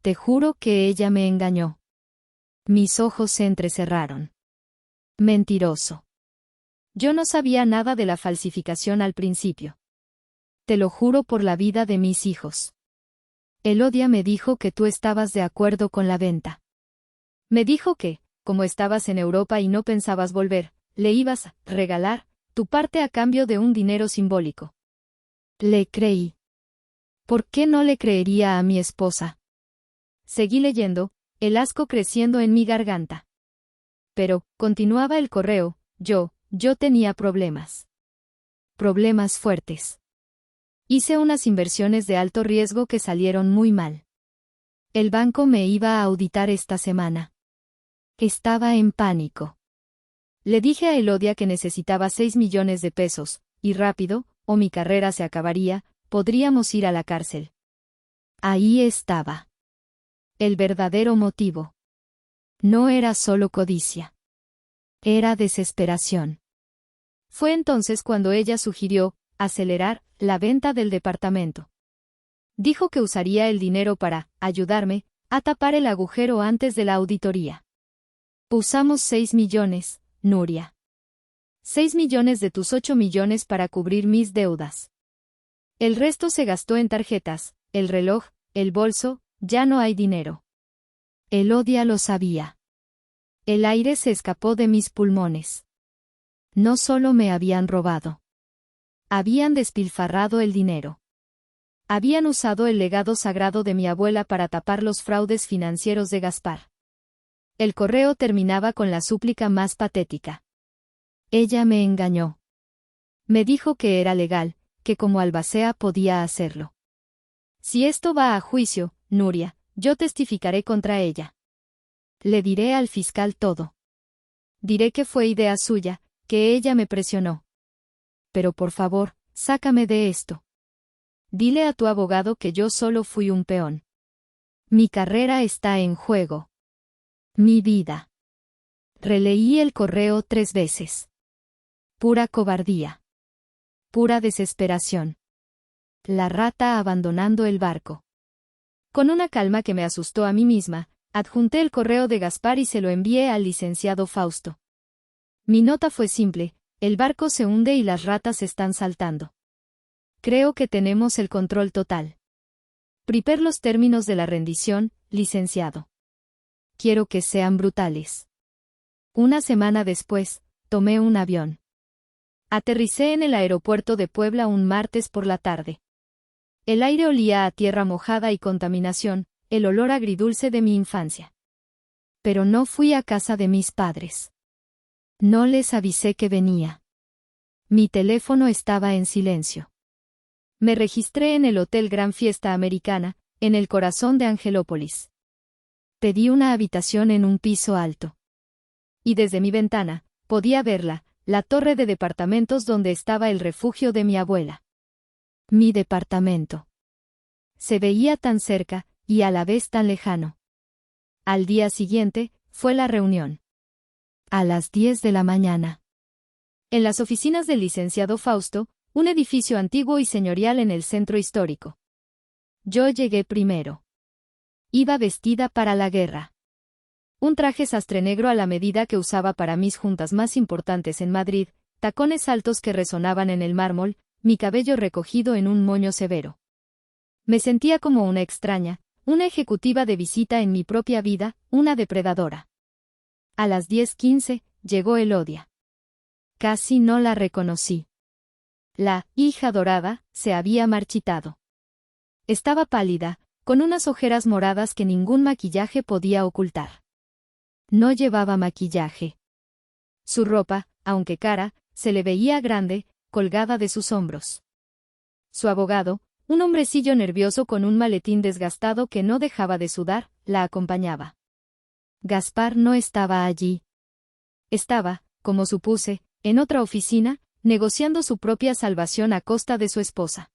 Te juro que ella me engañó. Mis ojos se entrecerraron. Mentiroso. Yo no sabía nada de la falsificación al principio. Te lo juro por la vida de mis hijos. Elodia me dijo que tú estabas de acuerdo con la venta. Me dijo que, como estabas en Europa y no pensabas volver, le ibas a regalar tu parte a cambio de un dinero simbólico. Le creí. ¿Por qué no le creería a mi esposa? Seguí leyendo, el asco creciendo en mi garganta. Pero, continuaba el correo, yo tenía problemas. Problemas fuertes. Hice unas inversiones de alto riesgo que salieron muy mal. El banco me iba a auditar esta semana. Estaba en pánico. Le dije a Elodia que necesitaba 6 millones de pesos, y rápido, o mi carrera se acabaría, podríamos ir a la cárcel. Ahí estaba. El verdadero motivo. No era solo codicia. Era desesperación. Fue entonces cuando ella sugirió acelerar la venta del departamento. Dijo que usaría el dinero para ayudarme a tapar el agujero antes de la auditoría. Usamos 6 millones, Nuria. 6 millones de tus 8 millones para cubrir mis deudas. El resto se gastó en tarjetas, el reloj, el bolso, ya no hay dinero. Elodia lo sabía. El aire se escapó de mis pulmones. No solo me habían robado. Habían despilfarrado el dinero. Habían usado el legado sagrado de mi abuela para tapar los fraudes financieros de Gaspar. El correo terminaba con la súplica más patética. Ella me engañó. Me dijo que era legal, que como albacea podía hacerlo. Si esto va a juicio, Nuria, yo testificaré contra ella. Le diré al fiscal todo. Diré que fue idea suya, que ella me presionó. Pero por favor, sácame de esto. Dile a tu abogado que yo solo fui un peón. Mi carrera está en juego. Mi vida. Releí el correo 3 veces. Pura cobardía. Pura desesperación. La rata abandonando el barco. Con una calma que me asustó a mí misma, adjunté el correo de Gaspar y se lo envié al licenciado Fausto. Mi nota fue simple: el barco se hunde y las ratas están saltando. Creo que tenemos el control total. Prepare los términos de la rendición, licenciado. Quiero que sean brutales. Una semana después, tomé un avión. Aterricé en el aeropuerto de Puebla un martes por la tarde. El aire olía a tierra mojada y contaminación, el olor agridulce de mi infancia. Pero no fui a casa de mis padres. No les avisé que venía. Mi teléfono estaba en silencio. Me registré en el Hotel Gran Fiesta Americana, en el corazón de Angelópolis. Pedí una habitación en un piso alto. Y desde mi ventana, podía verla, la torre de departamentos donde estaba el refugio de mi abuela. Mi departamento. Se veía tan cerca, y a la vez tan lejano. Al día siguiente, fue la reunión. A las 10 de la mañana. En las oficinas del licenciado Fausto, un edificio antiguo y señorial en el centro histórico. Yo llegué primero. Iba vestida para la guerra. Un traje sastre negro a la medida que usaba para mis juntas más importantes en Madrid, tacones altos que resonaban en el mármol, mi cabello recogido en un moño severo. Me sentía como una extraña, una ejecutiva de visita en mi propia vida, una depredadora. A las 10:15, llegó Elodia. Casi no la reconocí. La hija dorada se había marchitado. Estaba pálida, con unas ojeras moradas que ningún maquillaje podía ocultar. No llevaba maquillaje. Su ropa, aunque cara, se le veía grande, colgada de sus hombros. Su abogado, un hombrecillo nervioso con un maletín desgastado que no dejaba de sudar, la acompañaba. Gaspar no estaba allí. Estaba, como supuse, en otra oficina, negociando su propia salvación a costa de su esposa.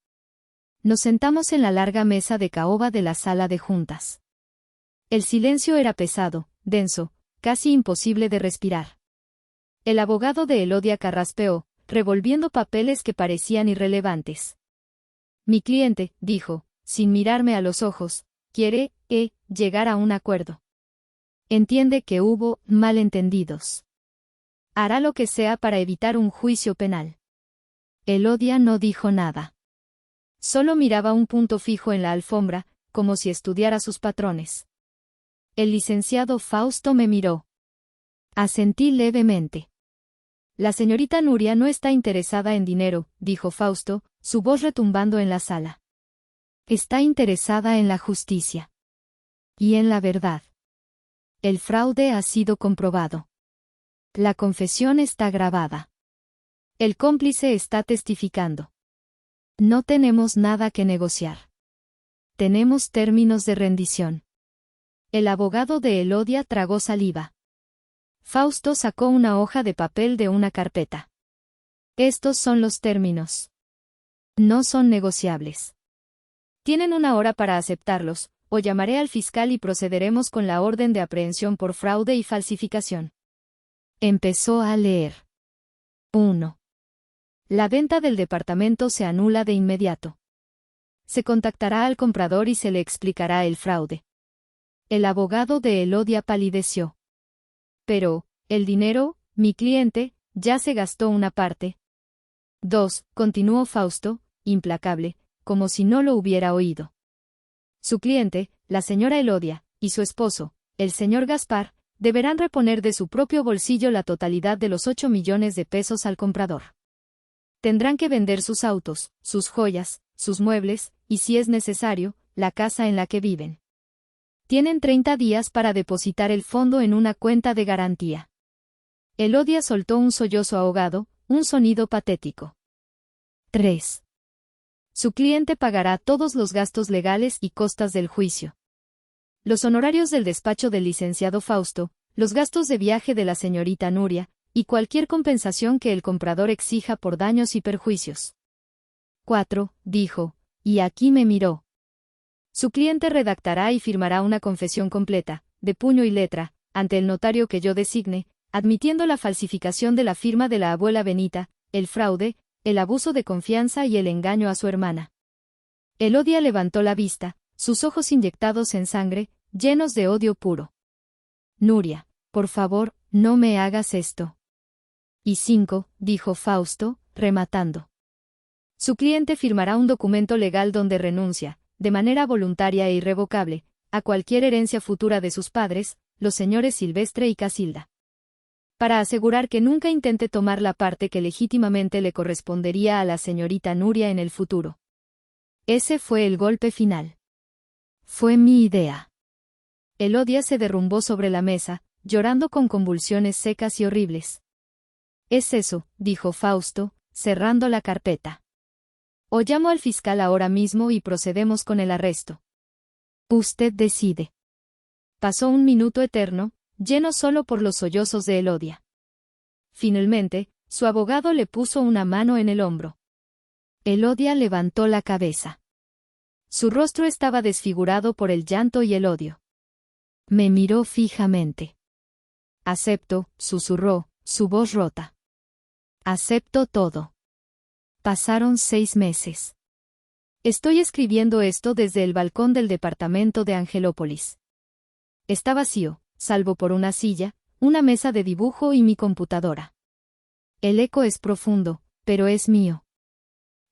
Nos sentamos en la larga mesa de caoba de la sala de juntas. El silencio era pesado, denso, casi imposible de respirar. El abogado de Elodia carraspeó, revolviendo papeles que parecían irrelevantes. Mi cliente, dijo, sin mirarme a los ojos, quiere, llegar a un acuerdo. Entiende que hubo malentendidos. Hará lo que sea para evitar un juicio penal. Elodia no dijo nada. Solo miraba un punto fijo en la alfombra, como si estudiara sus patrones. El licenciado Fausto me miró. Asentí levemente. La señorita Nuria no está interesada en dinero, dijo Fausto, su voz retumbando en la sala. Está interesada en la justicia. Y en la verdad. El fraude ha sido comprobado. La confesión está grabada. El cómplice está testificando. No tenemos nada que negociar. Tenemos términos de rendición. El abogado de Elodia tragó saliva. Fausto sacó una hoja de papel de una carpeta. Estos son los términos. No son negociables. Tienen una hora para aceptarlos, o llamaré al fiscal y procederemos con la orden de aprehensión por fraude y falsificación. Empezó a leer. 1. La venta del departamento se anula de inmediato. Se contactará al comprador y se le explicará el fraude. El abogado de Elodia palideció. Pero, el dinero, mi cliente, ya se gastó una parte. 2. Continuó Fausto, implacable, como si no lo hubiera oído. Su cliente, la señora Elodia, y su esposo, el señor Gaspar, deberán reponer de su propio bolsillo la totalidad de los 8 millones de pesos al comprador. Tendrán que vender sus autos, sus joyas, sus muebles, y si es necesario, la casa en la que viven. Tienen 30 días para depositar el fondo en una cuenta de garantía. Elodia soltó un sollozo ahogado, un sonido patético. 3. Su cliente pagará todos los gastos legales y costas del juicio. Los honorarios del despacho del licenciado Fausto, los gastos de viaje de la señorita Nuria, y cualquier compensación que el comprador exija por daños y perjuicios. 4. Dijo, y aquí me miró. Su cliente redactará y firmará una confesión completa, de puño y letra, ante el notario que yo designe, admitiendo la falsificación de la firma de la abuela Benita, el fraude, el abuso de confianza y el engaño a su hermana. Elodia levantó la vista, sus ojos inyectados en sangre, llenos de odio puro. Nuria, por favor, no me hagas esto. Y 5, dijo Fausto, rematando. Su cliente firmará un documento legal donde renuncia, de manera voluntaria e irrevocable, a cualquier herencia futura de sus padres, los señores Silvestre y Casilda. Para asegurar que nunca intente tomar la parte que legítimamente le correspondería a la señorita Nuria en el futuro. Ese fue el golpe final. Fue mi idea. Elodia se derrumbó sobre la mesa, llorando con convulsiones secas y horribles. Es eso, dijo Fausto, cerrando la carpeta. O llamo al fiscal ahora mismo y procedemos con el arresto. Usted decide. Pasó un minuto eterno, lleno solo por los sollozos de Elodia. Finalmente, su abogado le puso una mano en el hombro. Elodia levantó la cabeza. Su rostro estaba desfigurado por el llanto y el odio. Me miró fijamente. Acepto, susurró, su voz rota. Acepto todo. Pasaron 6 meses. Estoy escribiendo esto desde el balcón del departamento de Angelópolis. Está vacío, salvo por una silla, una mesa de dibujo y mi computadora. El eco es profundo, pero es mío.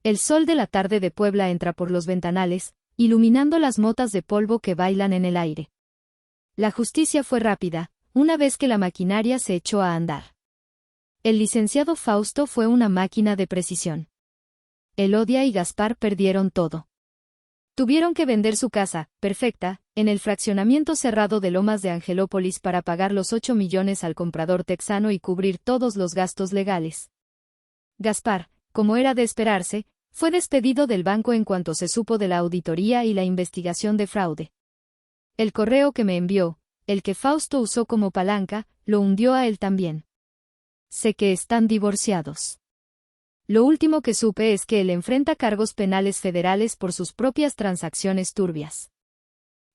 El sol de la tarde de Puebla entra por los ventanales, iluminando las motas de polvo que bailan en el aire. La justicia fue rápida, una vez que la maquinaria se echó a andar. El licenciado Fausto fue una máquina de precisión. Elodia y Gaspar perdieron todo. Tuvieron que vender su casa, perfecta, en el fraccionamiento cerrado de Lomas de Angelópolis para pagar los 8 millones al comprador texano y cubrir todos los gastos legales. Gaspar, como era de esperarse, fue despedido del banco en cuanto se supo de la auditoría y la investigación de fraude. El correo que me envió, el que Fausto usó como palanca, lo hundió a él también. Sé que están divorciados. Lo último que supe es que él enfrenta cargos penales federales por sus propias transacciones turbias.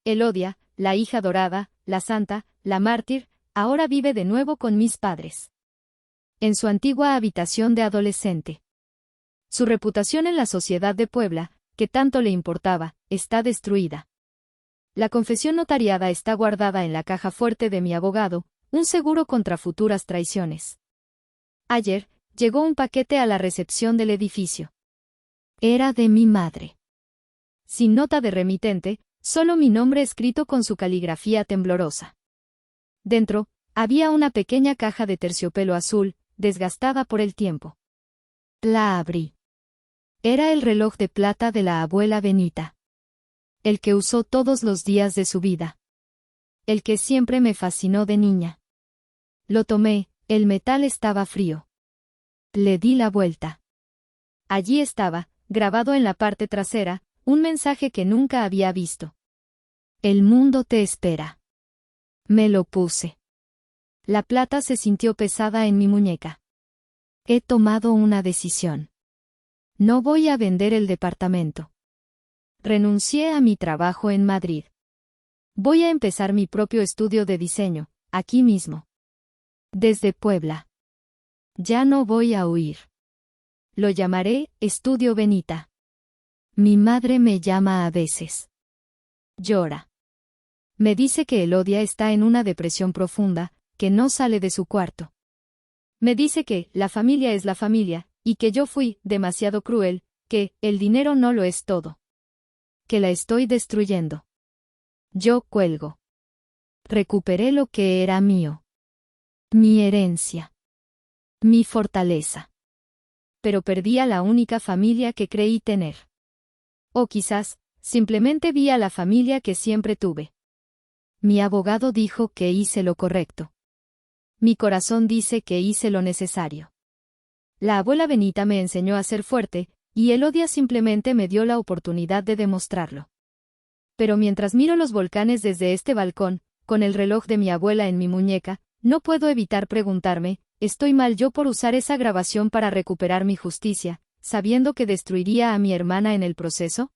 Elodia, la hija dorada, la santa, la mártir, ahora vive de nuevo con mis padres. En su antigua habitación de adolescente. Su reputación en la sociedad de Puebla, que tanto le importaba, está destruida. La confesión notariada está guardada en la caja fuerte de mi abogado, un seguro contra futuras traiciones. Ayer, llegó un paquete a la recepción del edificio. Era de mi madre. Sin nota de remitente, solo mi nombre escrito con su caligrafía temblorosa. Dentro, había una pequeña caja de terciopelo azul, desgastada por el tiempo. La abrí. Era el reloj de plata de la abuela Benita. El que usó todos los días de su vida. El que siempre me fascinó de niña. Lo tomé, el metal estaba frío. Le di la vuelta. Allí estaba, grabado en la parte trasera, un mensaje que nunca había visto. El mundo te espera. Me lo puse. La plata se sintió pesada en mi muñeca. He tomado una decisión. No voy a vender el departamento. Renuncié a mi trabajo en Madrid. Voy a empezar mi propio estudio de diseño, aquí mismo. Desde Puebla. Ya no voy a huir. Lo llamaré Estudio Benita. Mi madre me llama a veces. Llora. Me dice que Elodia está en una depresión profunda, que no sale de su cuarto. Me dice que la familia es la familia, y que yo fui demasiado cruel, que el dinero no lo es todo. Que la estoy destruyendo. Yo cuelgo. Recuperé lo que era mío. Mi herencia. Mi fortaleza. Pero perdí a la única familia que creí tener. O quizás, simplemente vi a la familia que siempre tuve. Mi abogado dijo que hice lo correcto. Mi corazón dice que hice lo necesario. La abuela Benita me enseñó a ser fuerte, y Elodia simplemente me dio la oportunidad de demostrarlo. Pero mientras miro los volcanes desde este balcón, con el reloj de mi abuela en mi muñeca, no puedo evitar preguntarme, ¿estoy mal yo por usar esa grabación para recuperar mi justicia, sabiendo que destruiría a mi hermana en el proceso?